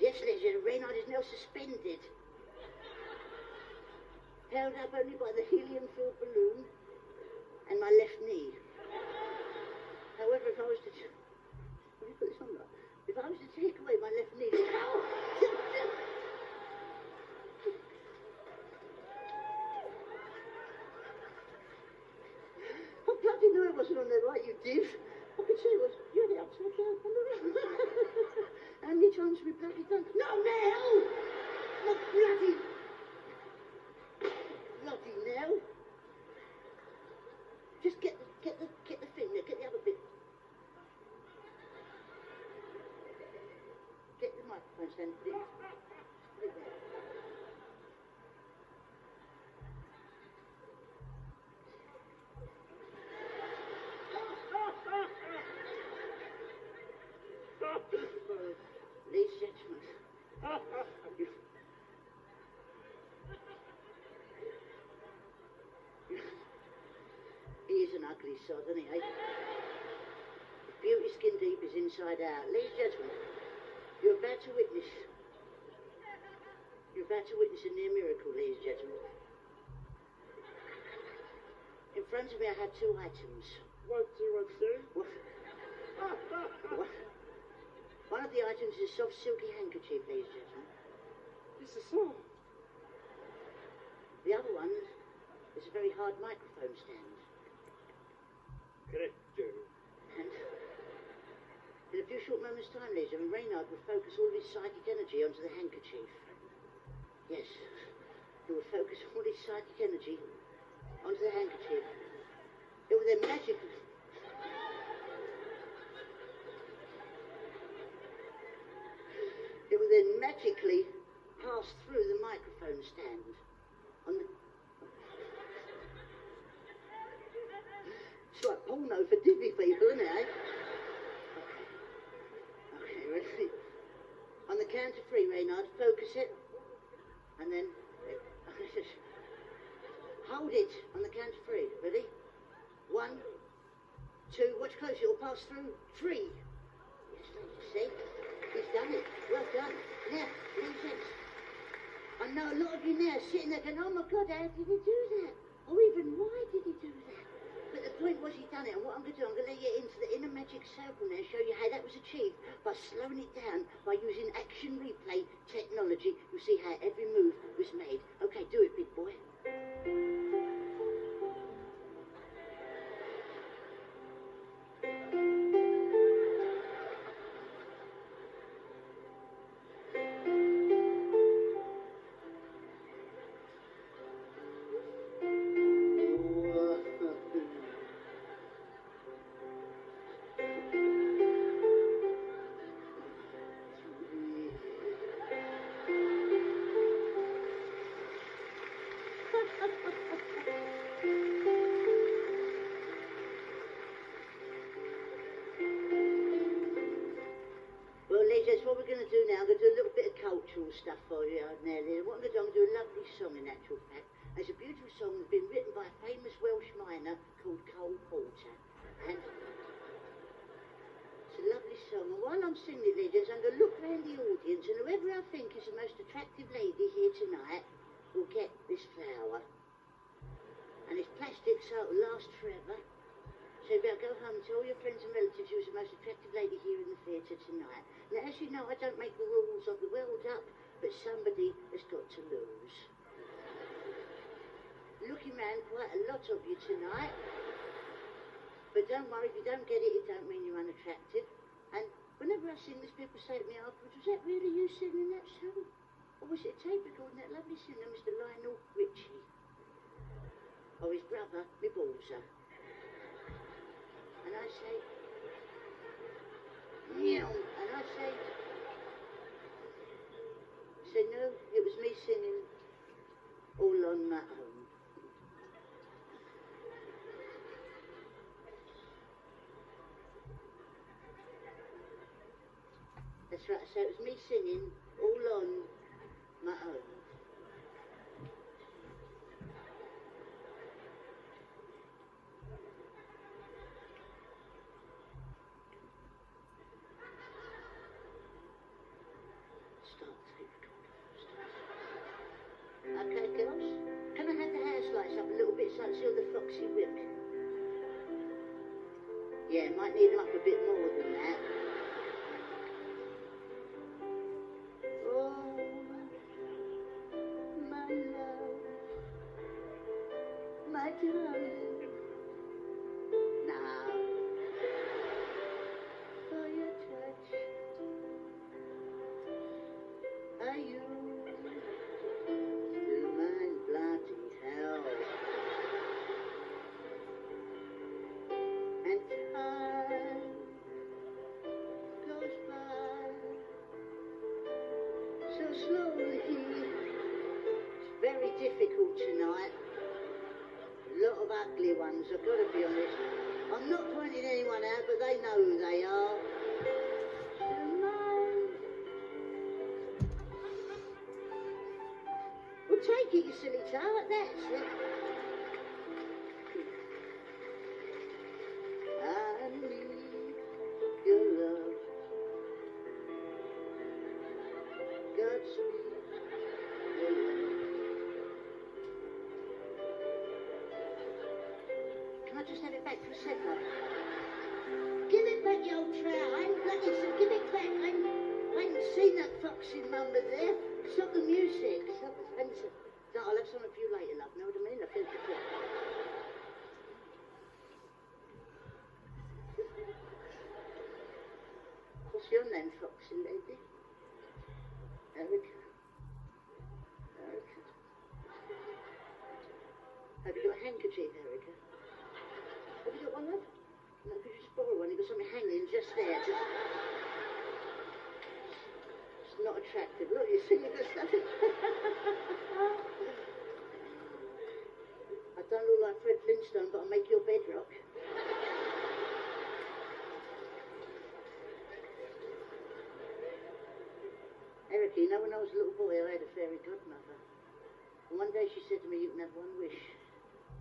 Yes, ladies and gentlemen, Reynard is now suspended, held up only by the helium-filled balloon and my left knee. However, if I was to... Let me put this on right. If I was to take away my left knee... I bloody knew it wasn't on there right, you div. I could see it was... You had it upside down. How many times have we bloody done? Not now! Not bloody... Bloody now. Just get the thing there, get the other bit. Get the microphone stand, please. Put it there. Ladies and gentlemen, he is an ugly sod, isn't he, eh? His beauty skin deep is inside out. Ladies and gentlemen, you're about to witness a near miracle, ladies and gentlemen. In front of me I have 2 items. What do you want to do? What? One of the items is a soft silky handkerchief, ladies and gentlemen. This is so. The other one is a very hard microphone stand. Correct, Joe. And in a few short moments' time, ladies and gentlemen, Reynard will focus all of his psychic energy onto the handkerchief. Yes, he will focus all his psychic energy onto the handkerchief. It will then magically... It will then magically pass through the microphone stand on the... It's like porno for divvy people, isn't it, eh? Okay, ready? On the count of 3, Reynard, focus it, and then... Hold it on the count of 3. Ready? 1, 2, watch close, it'll pass through. 3. Yes, see? He's done it. Well done. Now, ladies, I know a lot of you now sitting there going, oh my God, how did he do that? Or even, why did he do that? But the point was he done it, and what I'm going to do, I'm going to let you into the inner magic circle now, show you how that was achieved by slowing it down, by using action replay technology. You'll see how every move was made. Okay, do it, big boy. What we're going to do now, I'm going to do a little bit of cultural stuff for you out there. What I'm going to do, I'm going to do a lovely song in actual fact. It's a beautiful song that's been written by a famous Welsh miner called Cole Porter. And it's a lovely song. And while I'm singing it, ladies, I'm going to look around the audience, and whoever I think is the most attractive lady here tonight, will get this flower. And it's plastic, so it'll last forever. So you better go home and tell all your friends and relatives you was the most attractive lady here in the theatre tonight. Now, as you know, I don't make the rules of the world up, but somebody has got to lose. Looking round quite a lot of you tonight. But don't worry, if you don't get it, it don't mean you're unattractive. And whenever I sing this, people say to me afterwards, was that really you singing that song? Or was it a tape recording that lovely singer, Mr. Lionel Richie? Or his brother, my Balzer? And I say, meow, and I say, no, it was me singing all on my own. That's right, so it was me singing all on my own. Okay, girls, can I have the house lights up a little bit so I can see all the foxy whip? Yeah, might need them up a bit more than that. Oh, my love, my darling, now, for your touch, are you still mine, bloody hell? And time goes by so slowly. It's very difficult tonight. A lot of ugly ones, I've got to be honest. I'm not pointing anyone out, but they know who they are. Still mine. Well, take it, you silly tart, that's it. I need your love. Godspeed, your love. Can I just have it back for a second? Give it back, you old trout. I ain't bloody, so give it back. I ain't seen that foxy number there. Stop the music. Stop the fence. No, I'll have some of you later, love. Know what I mean? I feel the flip. What's your name, foxy lady? Erica. Erica. Have you got a handkerchief, Erica? Have you got one, love? No, could you just borrow one? You've got something hanging just there. It's not attractive. Look, you see, you've got something. I don't look like Fred Flintstone, but I'll make your bed rock. Erica, you know when I was a little boy, I had a fairy godmother. And one day she said to me, you can have one wish.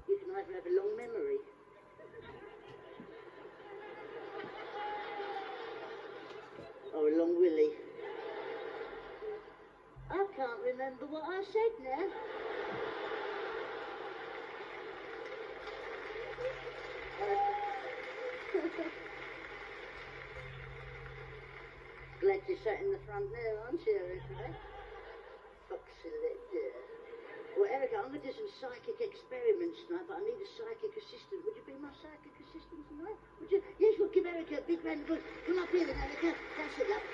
You can either have a long memory or a long willy. I can't remember what I said now. Glad you sat in the front there, aren't you, Erica? Foxy lady. Well, Erica, I'm going to do some psychic experiments tonight, but I need a psychic assistant. Would you be my psychic assistant tonight? Would you? Yes, we'll give Erica a big round of applause. Come up here then, Erica. That's it, love.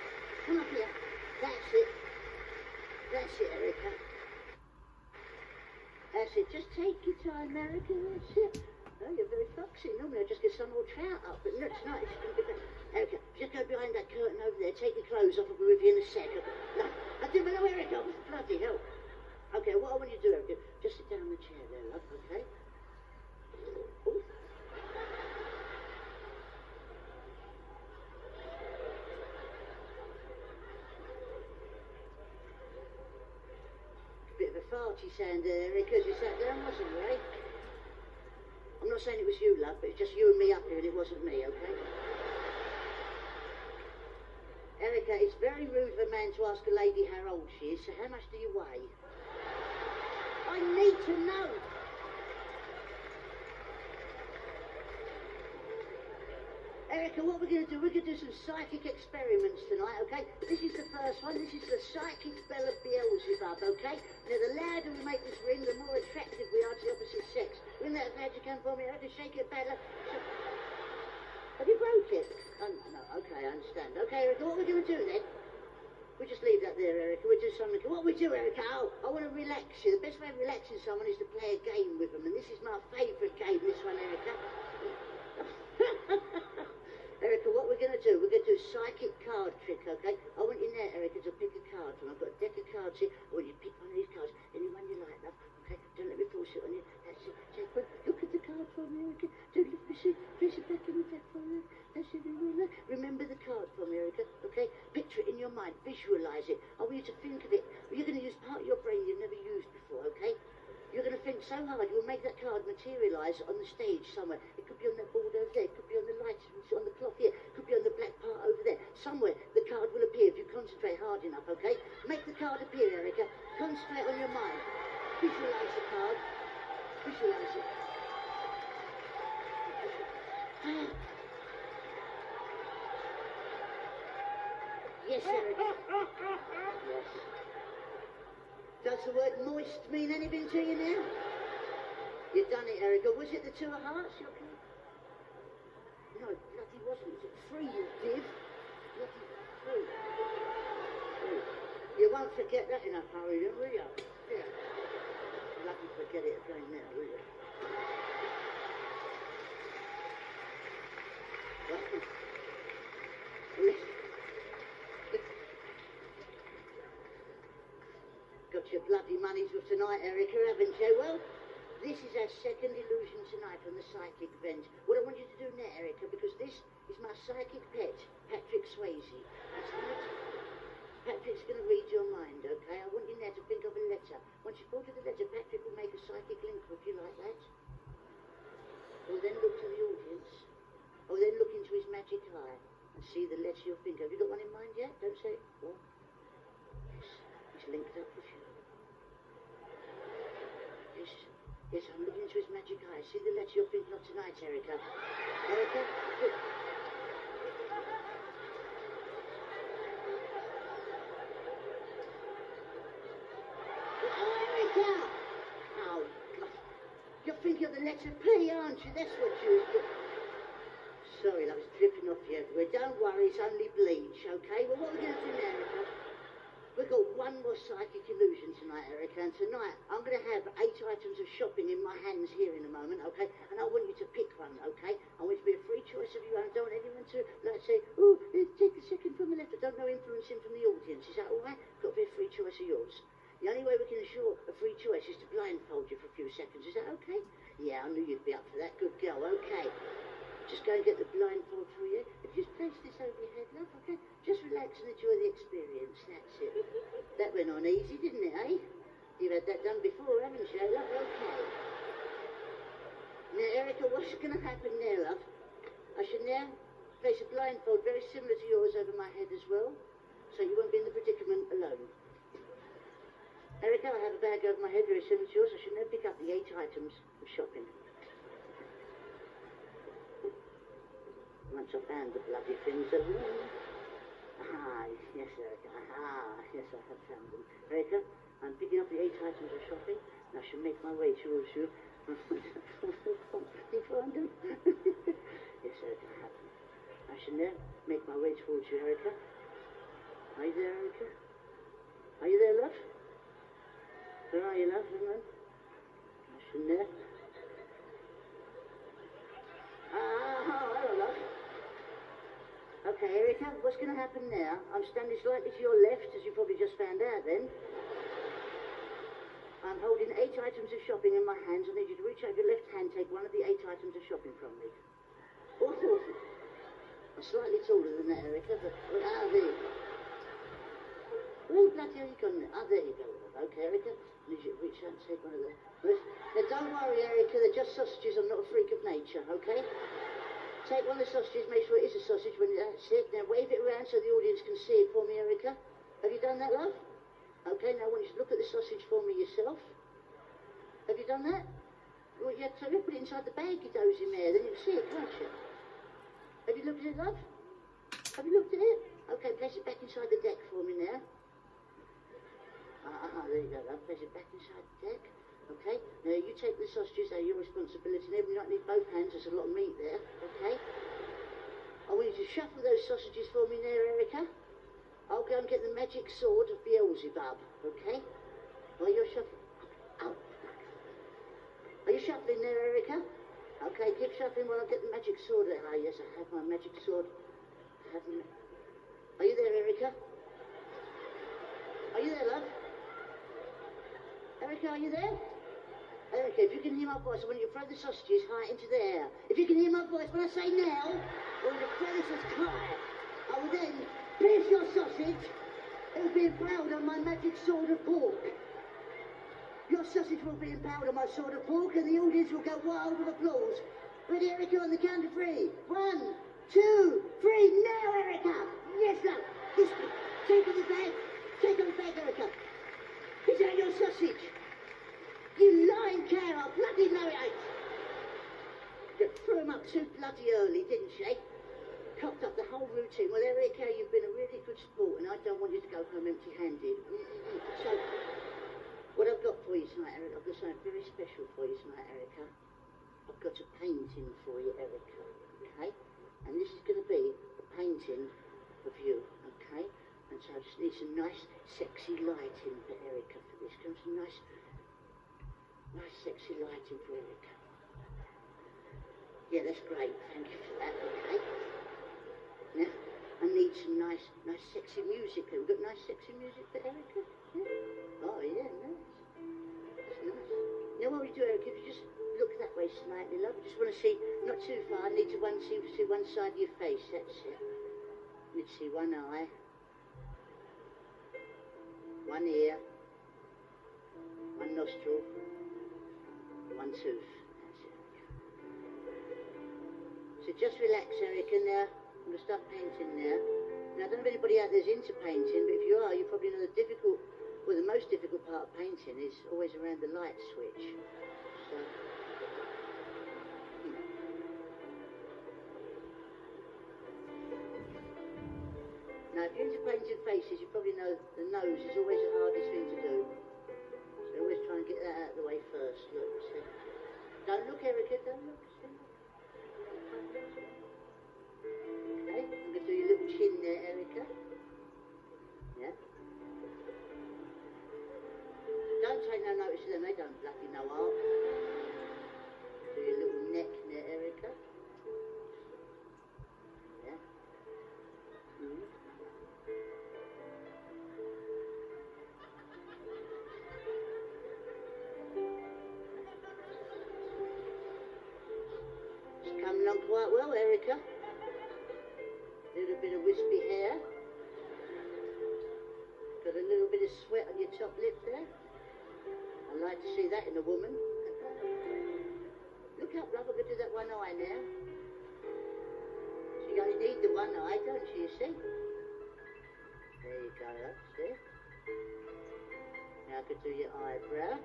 Come up here. That's it. That's it, Erica. That's it. Just take your time, Erica. That's it. Oh, you're very foxy. Normally I just get some old trout up, but no, tonight it's going to be better. Erica, just go behind that curtain over there. Take your clothes off. I'll be with you in a sec. No, I didn't know, Erica. Bloody hell. Okay, what I want you to do, Erica, just sit down in the chair there, love, okay? Ooh. Bit of a farty sound there, Erica, as you sat down, wasn't it, eh? I'm not saying it was you, love, but it's just you and me up here and it wasn't me, okay? Erica, it's very rude of a man to ask a lady how old she is, so how much do you weigh? I need to know. Erica, what we're going to do, we're going to do some psychic experiments tonight, okay? This is the first one. This is the psychic bell of Beelzebub, okay? Now, the louder we make this ring, the more attractive we are to the opposite sex. Ring that glad you come for me, Erica. Shake it, fella. Have you broke it? Oh, no, okay, I understand. Okay, Erica, what we're going to do then? We'll just leave that there, Erica. We'll do something. What we do, Erica, I want to relax you. The best way of relaxing someone is to play a game with them, and this is my favourite game, this one, Erica. Erica, what we're going to do, we're going to do a psychic card trick, okay? I want you now, Erica, to pick a card from. I've got a deck of cards here. I want you to pick one of these cards, anyone you like, love, okay? Don't let me force it on you. That's it. Take one. Look at the card for me, Erica. Don't let me see. Place it back in the deck for me. That's it. Remember the card for me, Erica, okay? Picture it in your mind. Visualise it. I want you to think of it. You're going to use part of your brain you've never used before, okay? You're going to think so hard, you'll make that card materialise on the stage somewhere. It could be on that board over there, it could be on the lights, on the clock here, it could be on the black part over there. Somewhere the card will appear if you concentrate hard enough, okay? Make the card appear, Erica. Concentrate on your mind. Visualise the card. Visualise it. Yes, Erica. Yes. Does the word moist mean anything to you now? You've done it, Erica. Was it the two of hearts? No, it bloody wasn't. It was three, you div. Bloody three. Three. You won't forget that in a hurry, then, will you? Yeah. Bloody forget it again now, will you? Got your bloody money's worth tonight, Erica, haven't you? Well, this is our second illusion tonight from the psychic event. What I want you to do now, Erica, because this is my psychic pet, Patrick Swayze. That's right. Patrick's going to read your mind, okay? I want you now to think of a letter. Once you fall to the letter, Patrick will make a psychic link with you like that. Or then look to the audience. Or then look into his magic eye and see the letter you'll think of. Have you got one in mind yet? Don't say it. Well, yes, it's linked up with you. Yes, I'm looking into his magic eye. See the letter you're thinking of tonight, Erica? Erica? Look. Oh, Erica! Oh, God. You're thinking of the letter P, aren't you? That's what you... Sorry, love, it's dripping off you everywhere. Don't worry, it's only bleach, okay? Well, what we're going to do now, Erica? We've got one more psychic illusion tonight, Erica, and tonight I'm going to have 8 items of shopping in my hands here in a moment, okay? And I want you to pick one, okay? I want it to be a free choice of you, and I don't want anyone to, like, say, oh, take the second from the left. I don't know influencing from the audience. Is that all right? Got to be a free choice of yours. The only way we can assure a free choice is to blindfold you for a few seconds. Is that okay? Yeah, I knew you'd be up for that. Good girl, okay. Just go and get the blindfold for you. Just place this over your head, love, okay? Just relax and enjoy the experience. That's it. That went on easy, didn't it, eh? You've had that done before, haven't you, love? Okay. Now, Erica, what's going to happen now, love? I should now place a blindfold very similar to yours over my head as well, so you won't be in the predicament alone. Erica, I have a bag over my head very similar to yours. I should now pick up the 8 items of shopping. Once I found the bloody things of them. Ah, yes, Erica. Ah, yes, I have found them. Erica, I'm picking up the 8 items of shopping, and I shall make my way towards you. You find them? Yes, Erica, I have them. I shall now make my way towards you, Erica. Are you there, Erica? Are you there, love? Where are you, love? Hang on. I shall now... hello, love. Okay, Erica, what's going to happen now? I'm standing slightly to your left, as you probably just found out then. I'm holding 8 items of shopping in my hands. I need you to reach out your left hand, take one of the 8 items of shopping from me. Oh, I'm slightly taller than that, Erica, but... there you go. Where bloody hell you gone now? There you go, love. Okay, Erica, I need you to reach out and take one of them. Now, don't worry, Erica, they're just sausages. I'm not a freak of nature, okay? Take one of the sausages, make sure it is a sausage when that's it. Now wave it around so the audience can see it for me, Erica. Have you done that, love? Okay, now I want you to look at the sausage for me yourself. Have you done that? Well, you have to put it inside the bag you doze in there, then you can see it, can't you? Have you looked at it, love? Have you looked at it? Okay, place it back inside the deck for me now. There you go, love. Place it back inside the deck. Okay, now you take the sausages, they're your responsibility. Now, you don't need both hands, there's a lot of meat there, okay? I want you to shuffle those sausages for me there, Erica. I'll go and get the magic sword of Beelzebub, okay? While you're shuffling... Oh. Are you shuffling there, Erica? Okay, keep shuffling while I get the magic sword there. Ah, yes, I have my magic sword. Are you there, Erica? Are you there, love? Erica, are you there? Erica, if you can hear my voice, I want you to throw the sausages high into the air. If you can hear my voice, when I say now, I want you to throw the sausages high. I will then pierce your sausage. It will be impaled on my magic sword of pork. Your sausage will be impaled on my sword of pork, and the audience will go wild with applause. Ready, Erica, on the count of 3. 1, 2, 3. Now, Erica! Yes, love. This way. Take on the bag. Take on the bag, Erica. Is that your sausage? You lying cow, I bloody know it ain't. You threw him up too bloody early, didn't she? Cocked up the whole routine. Well, Erica, you've been a really good sport, and I don't want you to go home empty-handed. So, what I've got for you tonight, Erica, I've got something very special for you tonight, Erica. I've got a painting for you, Erica, okay? And this is going to be a painting of you, okay? And so I just need some nice, sexy lighting for Erica for this. Come some nice, sexy lighting for Erica. Yeah, that's great. Thank you for that, okay? Now, I need some nice, sexy music. We've got nice, sexy music for Erica? Yeah? Oh, yeah, nice. That's nice. Now, what we do, Erica, if you just look that way slightly, love. I just want to see, not too far, I need to see one side of your face. That's it. Let's see one eye. One ear, one nostril, one tooth. That's it. So just relax, Erica. Now, I'm going to start painting now. Now, I don't know if anybody out there's into painting, but if you are, you probably know the most difficult part of painting is always around the light switch. So, now, if you're into painting faces, you probably know the nose is always the hardest thing to do. So always try and get that out of the way first. Look, see. Don't look, Erica, don't look. See. Okay, I'm going to do your little chin there, Erica. Yeah. Don't take no notice of them, they don't bloody know art. Do your little neck there, Erica. Yeah. It's coming along quite well, Erica. Little bit of wispy hair. Got a little bit of sweat on your top lip there. I like to see that in a woman. Look up, love, I'm going to do that one eye now. So you only need the one eye, don't you, see? There you go, love, see? Now I could do your eyebrow.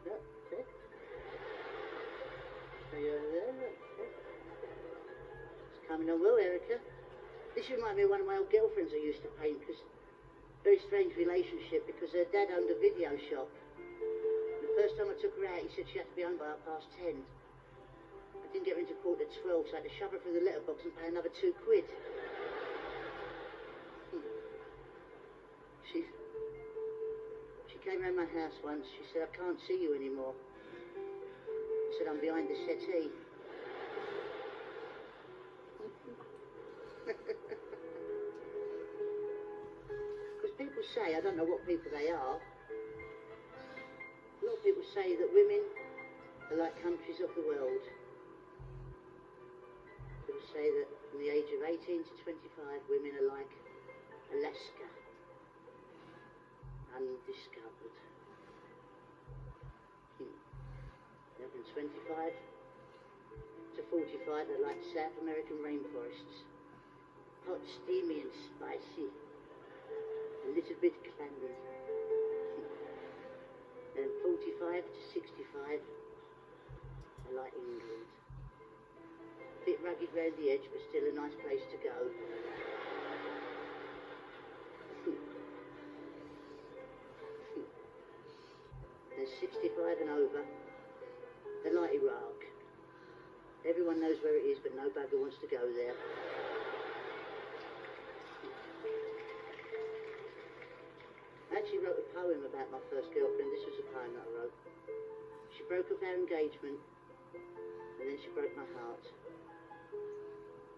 Look, see? So you're over there, look, see? It's coming on well, Erica. This reminds me of one of my old girlfriends I used to paint, because very strange relationship, because her dad owned a video shop. The first time I took her out, he said she had to be home by 10:30. I didn't get her into 11:45, so I had to shove her through the letterbox and pay another £2. She came round my house once. She said, I can't see you anymore. I said, I'm behind the settee. Because people say, I don't know what people they are, a lot of people say that women are like countries of the world. People say that from the age of 18 to 25, women are like Alaska, undiscovered. Then from 25 to 45, they're like South American rainforests. Hot, steamy and spicy. a little bit clammy. And 45 to 65, I like England. A bit rugged round the edge, but still a nice place to go. And 65 and over, I like Iraq. Everyone knows where it is, but no bugger wants to go there. I actually wrote a poem about my first girlfriend. This was a poem that I wrote. She broke up our engagement, and then she broke my heart.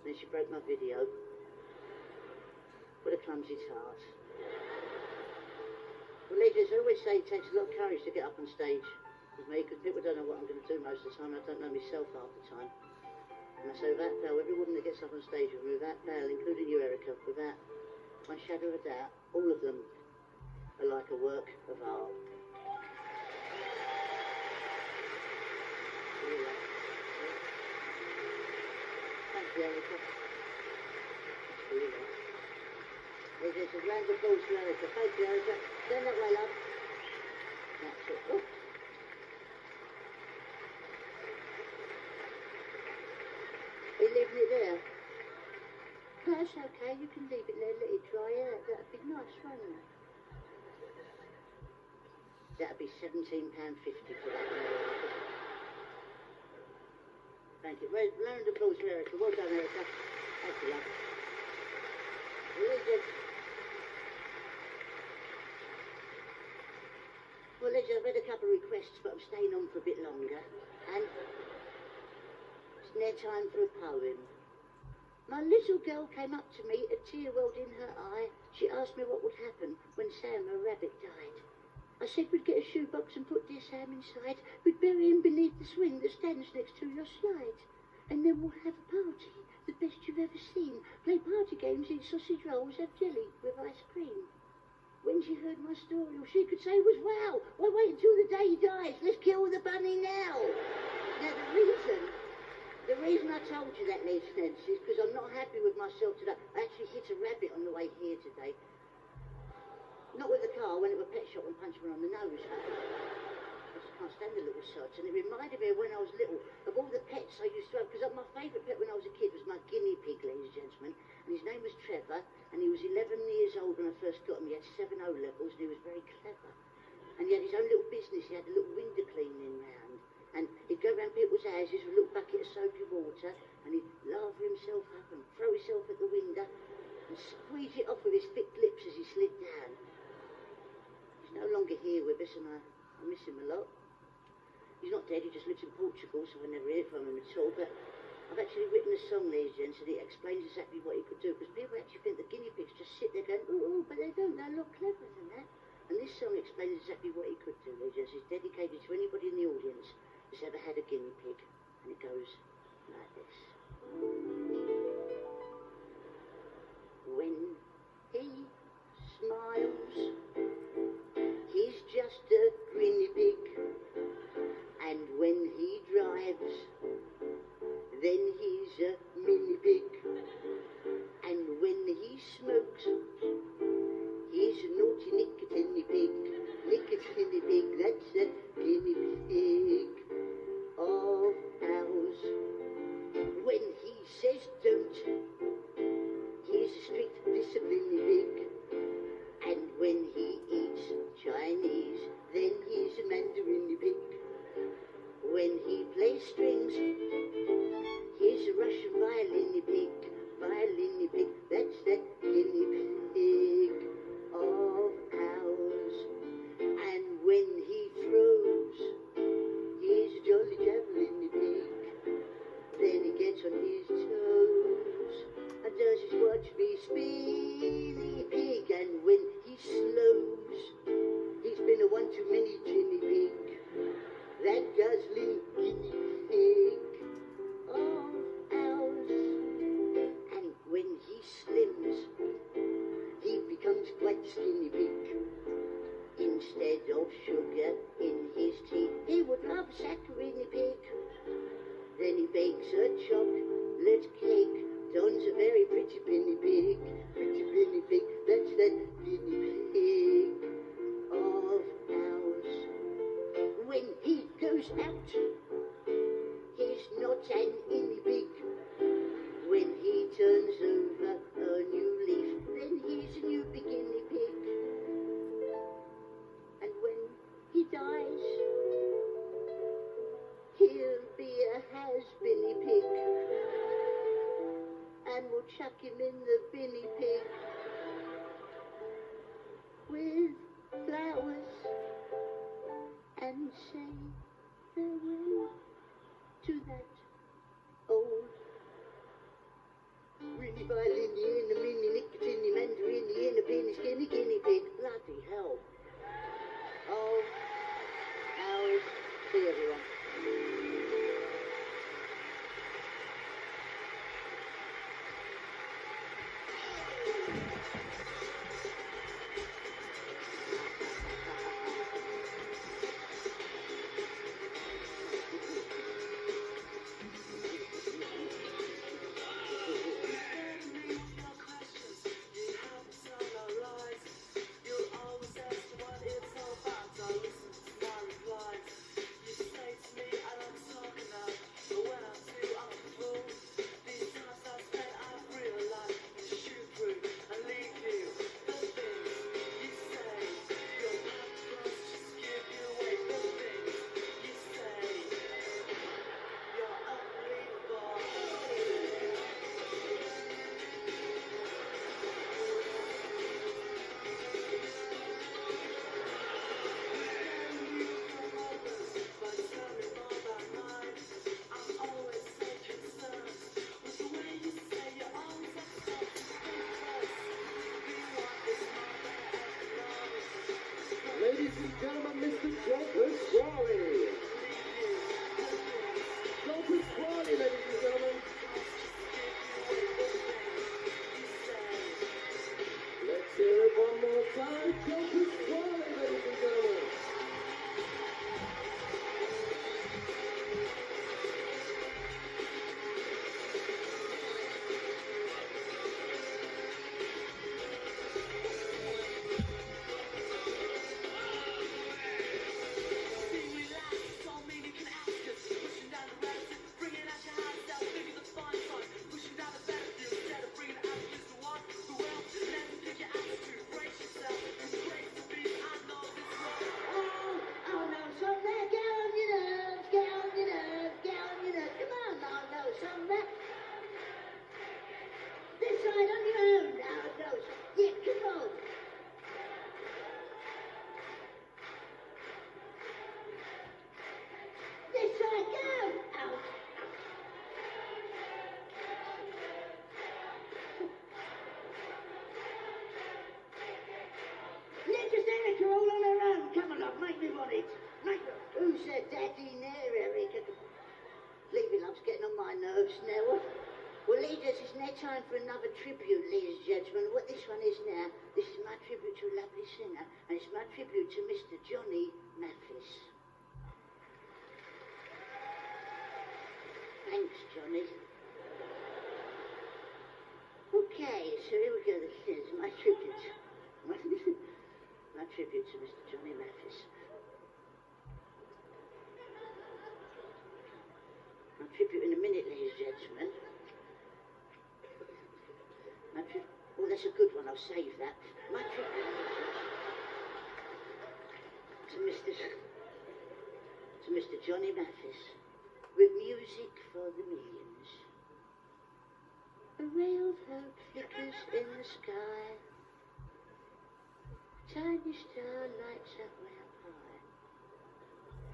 Then she broke my video. What a clumsy tart. Well, ladies, I always say it takes a lot of courage to get up on stage with me, because people don't know what I'm going to do most of the time. I don't know myself half the time. And I say, without fail, every woman that gets up on stage with me, without fail, including you, Erica, without one shadow of a doubt, all of them are like a work of art. Thank you, Erica. There's a round of applause for Erica. Thank you, Erica. Turn that way, love. That's it. Oh. Are you leaving it there? That's okay. You can leave it there, let it dry out. That'd be nice, wouldn't it? That'd be £17.50 for that. Thank you. Round of applause for Erica. Well done, Erica. Thank you, love. Well, I've had a couple of requests, but I'm staying on for a bit longer. And it's now time for a poem. My little girl came up to me, a tear welled in her eye. She asked me what would happen when Sam, her rabbit, died. I said we'd get a shoebox and put dear Sam inside. We'd bury him beneath the swing that stands next to your slide. And then we'll have a party, the best you've ever seen. Play party games, eat sausage rolls, have jelly with ice cream. When she heard my story, all she could say was, wow, why wait until the day he dies? Let's kill the bunny now. Now, the reason I told you that, ladies and gents, is because I'm not happy with myself today. I actually hit a rabbit on the way here today. Not with the car, I went to a pet shop and punched one on the nose. I just can't stand the little sods. And it reminded me of when I was little, of all the pets I used to have, because my favourite pet when I was a kid was my guinea pig, ladies and gentlemen. And his name was Trevor, and he was 11 years old when I first got him. He had 7 O-levels, and he was very clever. And he had his own little business. He had a little window cleaning round. And he'd go round people's houses with a little bucket of soapy water, and he'd lather himself up and throw himself at the window and squeeze it off with his thick lips as he slid down. He's no longer here with us, and I miss him a lot. He's not dead, he just lives in Portugal, so I never hear from him at all. But I've actually written a song, ladies and gents, and it explains exactly what he could do, because people actually think the guinea pigs just sit there going, ooh, but they don't, they're a lot cleverer than that. And this song explains exactly what he could do, ladies and gents. It's dedicated to anybody in the audience who's ever had a guinea pig, and it goes like this. When he smiles, he's just a guinea pig, and when he drives, then he's a mini pig, and when he smokes, he's a naughty nicotine pig. Nicotine pig, that's a guinea pig of ours. When he says don't, he's a strict discipline pig, and when he eats Chinese, then he's a Mandarin pig. When he plays strings, he's a Russian violin pig. Violin pig, that's the guinea pig of ours. And when he throws, he's a jolly javelin pig. Then he gets on his toes and does his watch me spinny pig. And when he slows, he's been a one too many guinea pig. That guzzling guinea pig of ours. And when he slims, he becomes quite skinny pig. Instead of sugar in his tea, he would have saccharine pig. Then he bakes a chocolate cake Don's a very pretty guinea pig. Pretty guinea pig. That's that guinea pig of ours. When he goes out, he's not an guinea pig. When he turns over a new leaf, then he's a new guinea pig. And when he dies, he'll be a has-binny pig. And we'll chuck him in the binny pig with flowers and say farewell to that old Winnie violin, in the mini nicotine, mandarin, in a penny skinny guinea pig. Bloody hell. Oh, hours. See everyone. Ladies and gentlemen, Mr. Joe Pasquale. Joe Pasquale, ladies and gentlemen. Let's hear it one more time. Joe Pasquale, ladies and gentlemen. Who's a daddy now, Eric? Levy loves getting on my nerves now. Well, ladies, it's now time for another tribute, ladies and gentlemen. What this one is now, this is my tribute to a lovely singer, and it's my tribute to Mr. Johnny Mathis. Thanks, Johnny. Okay, so here we go. This is my tribute. My tribute to Mr. Johnny Mathis. My tribute in a minute, ladies and gentlemen. Oh, that's a good one. I'll save that. My tribute to Mr. Johnny Mathis, with music for the millions. A ray of hope flickers in the sky. A tiny star lights up way up high.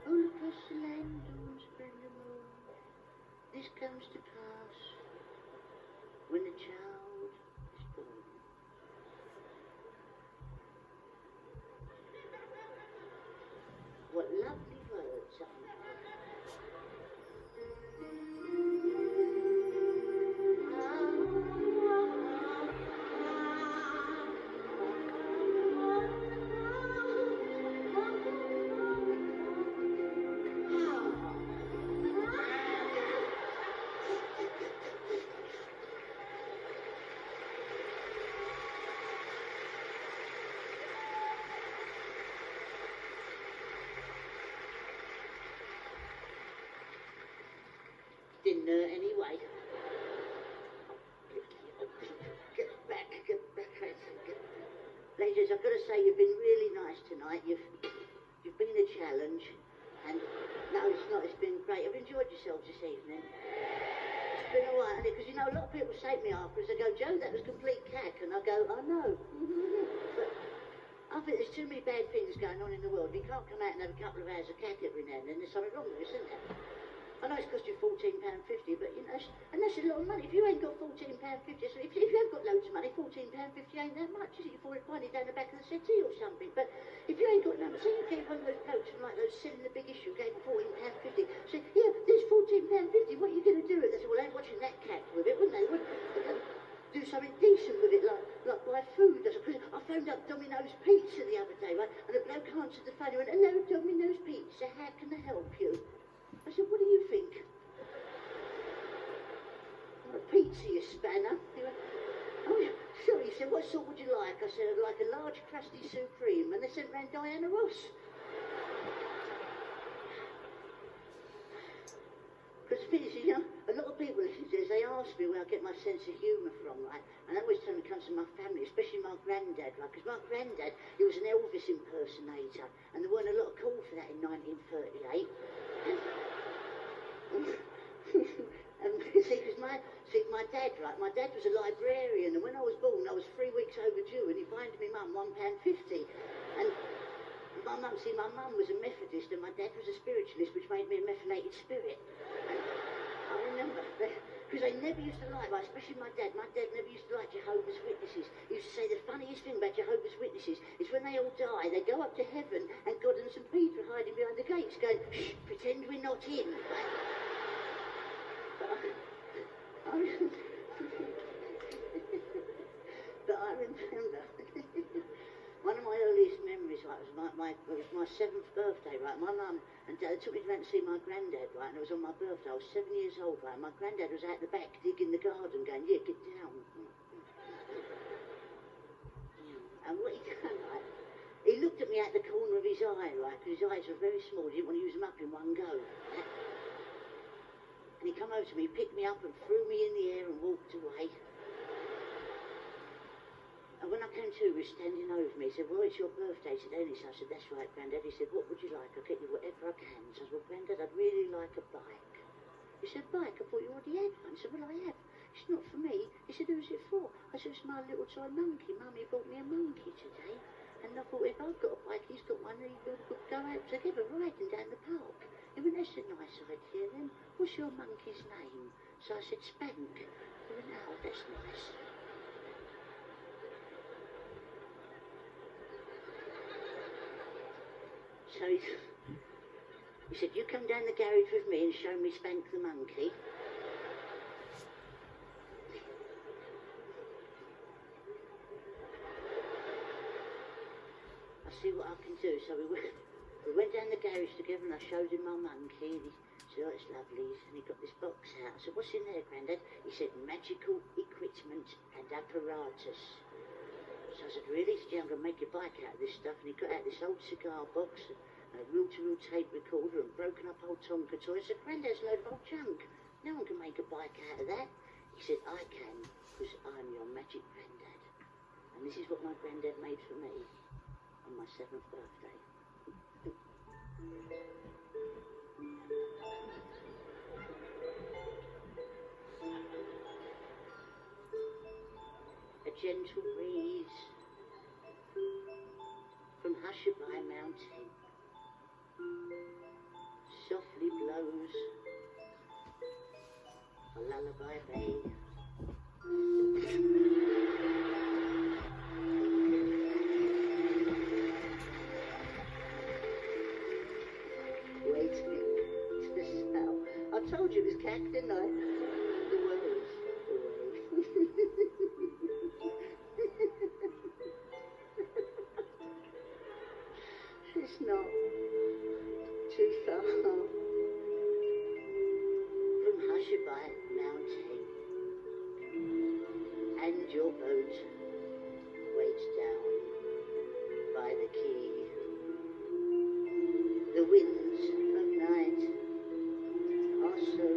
All across the land, dawns bring the moon. This comes to pass when the child is born. What lovely words, aren't they? anyway. Get back. Ladies, I've got to say you've been really nice tonight. You've been a challenge. And no, it's not. It's been great. I've enjoyed yourselves this evening. It's been all right, because you know a lot of people say to me afterwards, they go, Joe, that was complete cack, and I go, I know. But I think there's too many bad things going on in the world. You can't come out and have a couple of hours of cack every now and then. There's something wrong with this, isn't there? I know it's cost you £14.50, but you know, and that's a lot of money. If you ain't got £14.50, so if you have got loads of money, £14.50 ain't that much, is it? You find it down the back of the settee or something. But if you ain't got no money, so you get one of those blokes from like those selling the big issue, gave £14.50. So yeah, there's £14.50. What are you going to do with it? They say, well, they ain't watching that cat with it, wouldn't they? Do something decent with it, like buy food. Because I phoned up Domino's Pizza the other day, right? And the bloke answered the phone and went, hello, Domino's Pizza, how can I help you? I said, what do you think? A pizza, you spanner. He went, oh, sure. He said, what sort would you like? I said, I'd like a large crusty supreme. And they sent round Diana Ross. Because the thing is, you know, a lot of people, they ask me where I get my sense of humour from, right? And I always tell them it comes from my family, especially my granddad, right? Because my granddad, he was an Elvis impersonator. And there weren't a lot of call for that in 1938. And see, because my dad, right, my dad was a librarian, and when I was born, I was 3 weeks overdue, and he fined me mum £1.50. And my mum was a Methodist, and my dad was a spiritualist, which made me a methylated spirit. And I remember, because they never used to like, right, especially my dad never used to like Jehovah's Witnesses. He used to say the funniest thing about Jehovah's Witnesses is when they all die, they go up to heaven, and God and St. Peter are hiding behind the gates, going, shh, pretend we're not in, right? But I remember one of my earliest memories, right, was my 7th birthday, right? My mum and dad took me around to see my granddad, right, and it was on my birthday. I was 7 years old, right, and my granddad was out the back digging the garden, going, yeah, get down. And what he done, right, he looked at me out the corner of his eye, right, because his eyes were very small, he didn't want to use them up in one go, right? And he come over to me, picked me up and threw me in the air and walked away. And when I came to, he was standing over me. He said, well, it's your birthday today, Dennis. I said, that's right, Grandad. He said, what would you like? I'll get you whatever I can. So I said, well, Grandad, I'd really like a bike. He said, bike? I thought you already had one. I said, well, I have. It's not for me. He said, who's it for? I said, it's my little toy monkey. Mummy bought me a monkey today. And I thought, if I've got a bike, he's got one, and we could go out together riding down the park. He went, that's a nice idea then. What's your monkey's name? So I said, Spank. He went, oh, that's nice. So he said, you come down the garage with me and show me Spank the monkey. I'll see what I can do. So we went down the garage together and I showed him my monkey. And he said, oh, it's lovely. And he got this box out. I said, what's in there, Grandad? He said, magical equipment and apparatus. So I said, really? He said, yeah, I'm going to make your bike out of this stuff. And he got out this old cigar box and a reel-to-reel tape recorder and broken up old Tonka toy. I said, Grandad's a load of old junk. No one can make a bike out of that. He said, I can, because I'm your magic Grandad. And this is what my Grandad made for me on my 7th birthday. A gentle breeze from Hushabye Mountain softly blows a lullaby bay. Waiting to smell. I told you it was cack, didn't I? The world's away. It's not too far from Hushabye Mountain, and your boat waits down by the quay. The winds of night are so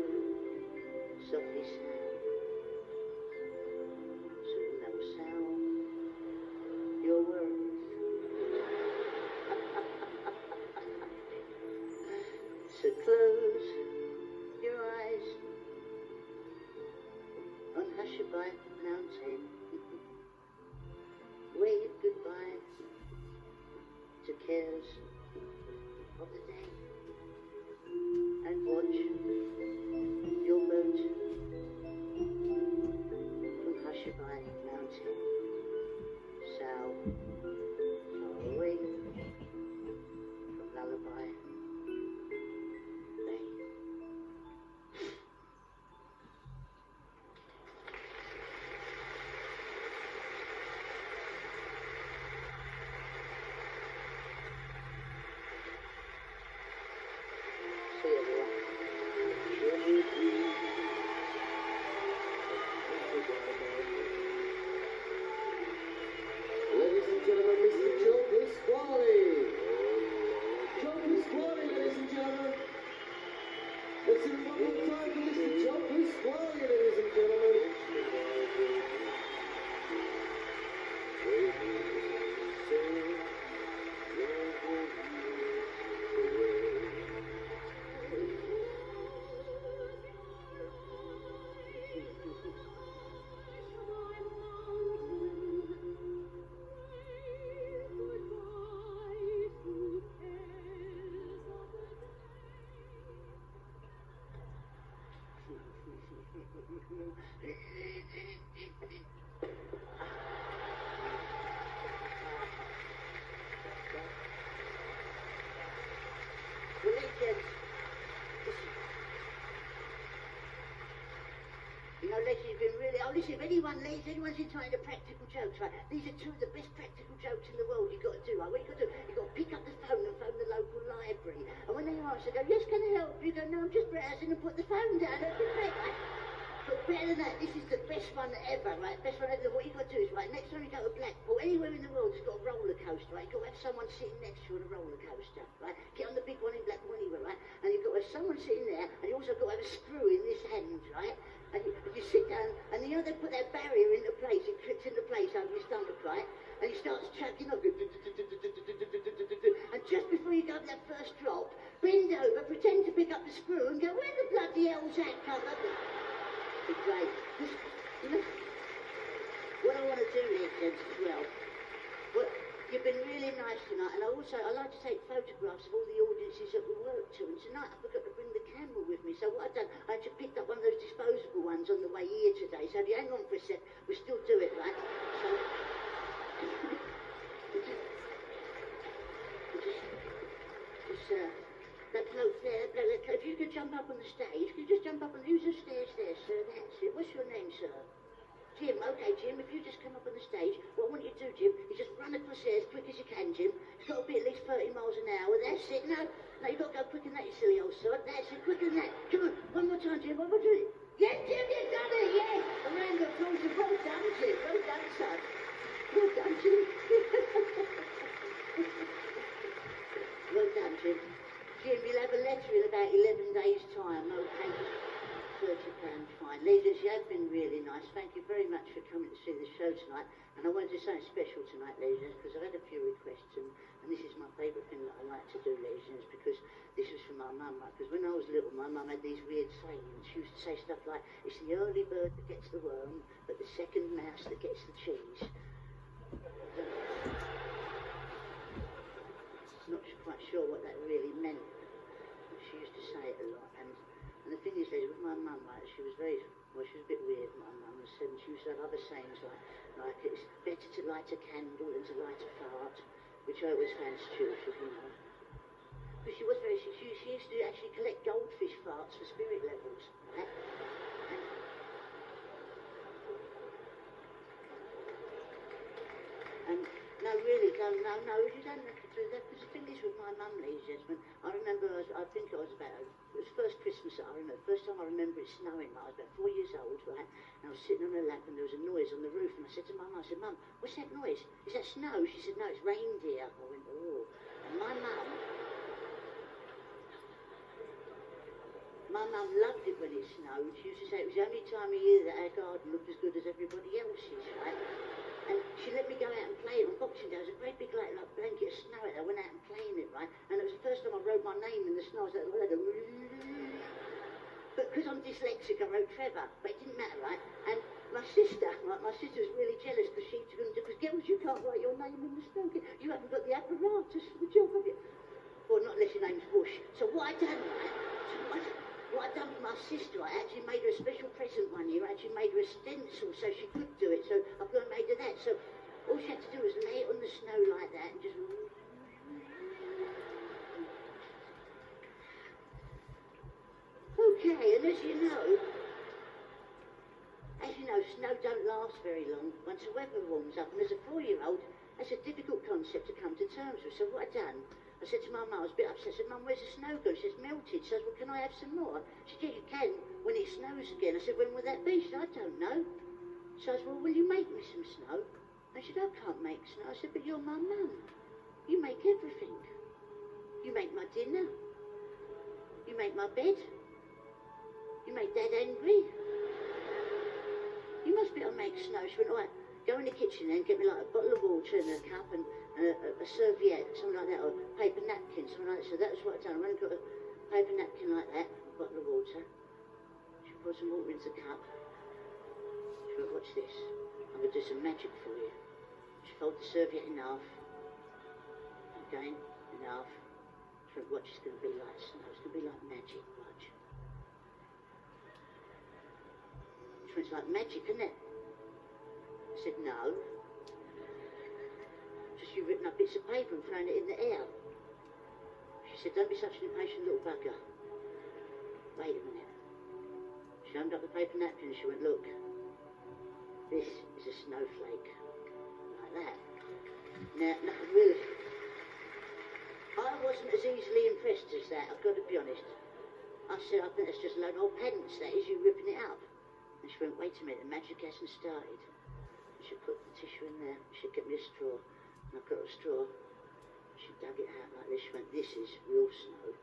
Hushabye Mountain. Wave goodbye to cares of the day and watch your boat from Hushabye Mountain sail far away from Lullaby Bay. See you, everyone. Ladies and gentlemen, Mr. Joe Pasquale. Joe Pasquale, ladies and gentlemen. Let's hear it one more time for Mr. Joe Pasquale, ladies and gentlemen. Well, legends, listen. You know, legends have been really... Oh, listen, if anyone's into the practical jokes, right, these are two of the best practical jokes in the world you've got to do, right? What you've got to do, you've got to pick up the phone and phone the local library. And when they answer, go, yes, can I help you? Go, no, I'm just browsing, and put the phone down. That'd be great, right? But better than that, this is the best one ever, right? Best one ever. What you've got to do is, right, next time you go to Blackpool, anywhere in the world that's got a roller coaster, right, you've got to have someone sitting next to you on a roller coaster, right? Get on the big one in Blackpool anywhere, right? And you've got to have someone sitting there, and you also got to have a screw in this hand, right? And you sit down, and you know they put that barrier into place, it clips into place over your stomach, right? And he starts chucking off. And just before you go to that first drop, bend over, pretend to pick up the screw, and go, where the bloody hell's that come up? It's great. Just, you know, what I want to do, legends, as well. Well, you've been really nice tonight, and I like to take photographs of all the audiences that we work to. And tonight I forgot to bring the camera with me, so what I've done, I just picked up one of those disposable ones on the way here today. So if you hang on for a sec, we still do it, right? So, that bloke there, if you could jump up on the stage, could you just jump up on who's the stairs there, sir? That's it. What's your name, sir? Jim. Okay, Jim, if you just come up on the stage, what I want you to do, Jim, is just run across there as quick as you can, Jim. It's got to be at least 30 miles an hour. That's it. No, you've got to go quicker than that, you silly old sod. That's it, quicker than that. Come on, one more time, Jim. One more time. Yes, Jim, you've done it, yes. A round of applause. Well done, Jim. Well done, son. Well done, Jim. Well done, Jim. Jim, you'll have a letter in about 11 days' time, okay? £30 fine. Ladies, you have been really nice. Thank you very much for coming to see the show tonight. And I wanted to do something special tonight, ladies, because I've had a few requests, and this is my favourite thing that I like to do, ladies, because this was from my mum, right? Because when I was little, my mum had these weird sayings. She used to say stuff like, it's the early bird that gets the worm, but the second mouse that gets the cheese. Not quite sure what that really meant. She used to say it a lot, and the thing is, with my mum, right, she was a bit weird, my mum, and she used to have other sayings like it's better to light a candle than to light a fart, which I always found stupid, you know. But she used to actually collect goldfish farts for spirit levels, right? And no, really, you don't have to do that, because the thing is with my mum, ladies and gentlemen, I remember, I think it was first Christmas that I remember, first time I remember it snowing, I was about 4 years old, right, and I was sitting on her lap and there was a noise on the roof, and I said to my mum, Mum, what's that noise? Is that snow? She said, no, it's reindeer. I went, oh. And my mum loved it when it snowed. She used to say it was the only time of year that our garden looked as good as everybody else's, right? And she let me go out and play it on Boxing Day. There was a great big like blanket of snow out there. I went out and playing it, right? And it was the first time I wrote my name in the snow. I was like, well, I go, But because I'm dyslexic, I wrote Trevor, but it didn't matter, right? And my sister was really jealous because she couldn't do, because girls, you can't write your name in the snow. You haven't got the apparatus for the job, have you? Well, not unless your name's Bush. So what I done, right? What I done for my sister, I actually made her a special present one year. I actually made her a stencil so she could do it. So I've gone and made her that. So all she had to do was lay it on the snow like that and just... Okay, and as you know, snow don't last very long once the weather warms up. And as a 4-year-old, that's a difficult concept to come to terms with. So what I done, I said to my mum, I was a bit upset. I said, Mum, where's the snow gone? She says, melted. She says, well, can I have some more? She said, yeah, you can when it snows again. I said, when will that be? She said, I don't know. So I said, well, will you make me some snow? And she said, I can't make snow. I said, but you're my mum. You make everything. You make my dinner. You make my bed. You make Dad angry. You must be able to make snow. She went, all right, go in the kitchen then, get me like a bottle of water and a cup and a serviette, something like that, or a paper napkin, something like that. So that's what I done. I went and got a paper napkin like that, a bottle of water. She poured some water into the cup. She went, watch this. I'm going to do some magic for you. She folded the serviette in half. Again, in half. She went, watch, it's going to be like snow. It's going to be like magic, watch. It's like magic, isn't it? I said, no. Just you ripping up bits of paper and throwing it in the air. She said, don't be such an impatient little bugger. Wait a minute. She opened up the paper napkin and she went, look, this is a snowflake. Like that. Now, no, really, I wasn't as easily impressed as that, I've got to be honest. I said, I think that's just a load of old pence, that is, you ripping it up. And she went, wait a minute, the magic hasn't started. And she put the tissue in there. She'd get me a straw. And I got a straw. She dug it out like this. She went, this is real snow.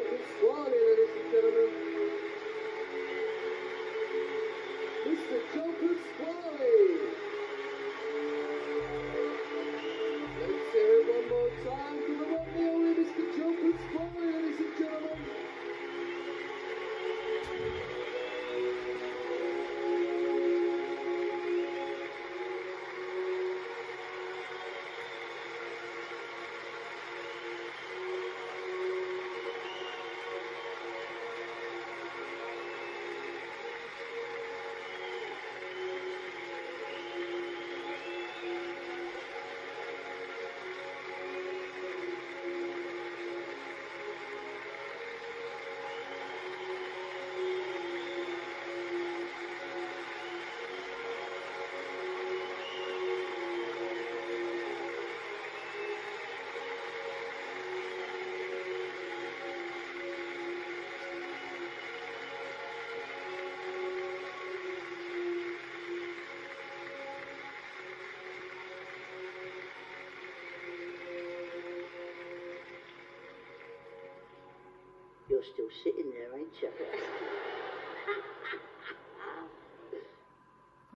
Pasquale, ladies and gentlemen. Mr. Joe Pasquale. Let's hear it one more time for the one and only Mr. Joe Pasquale, ladies and gentlemen. You're still sitting there, ain't you?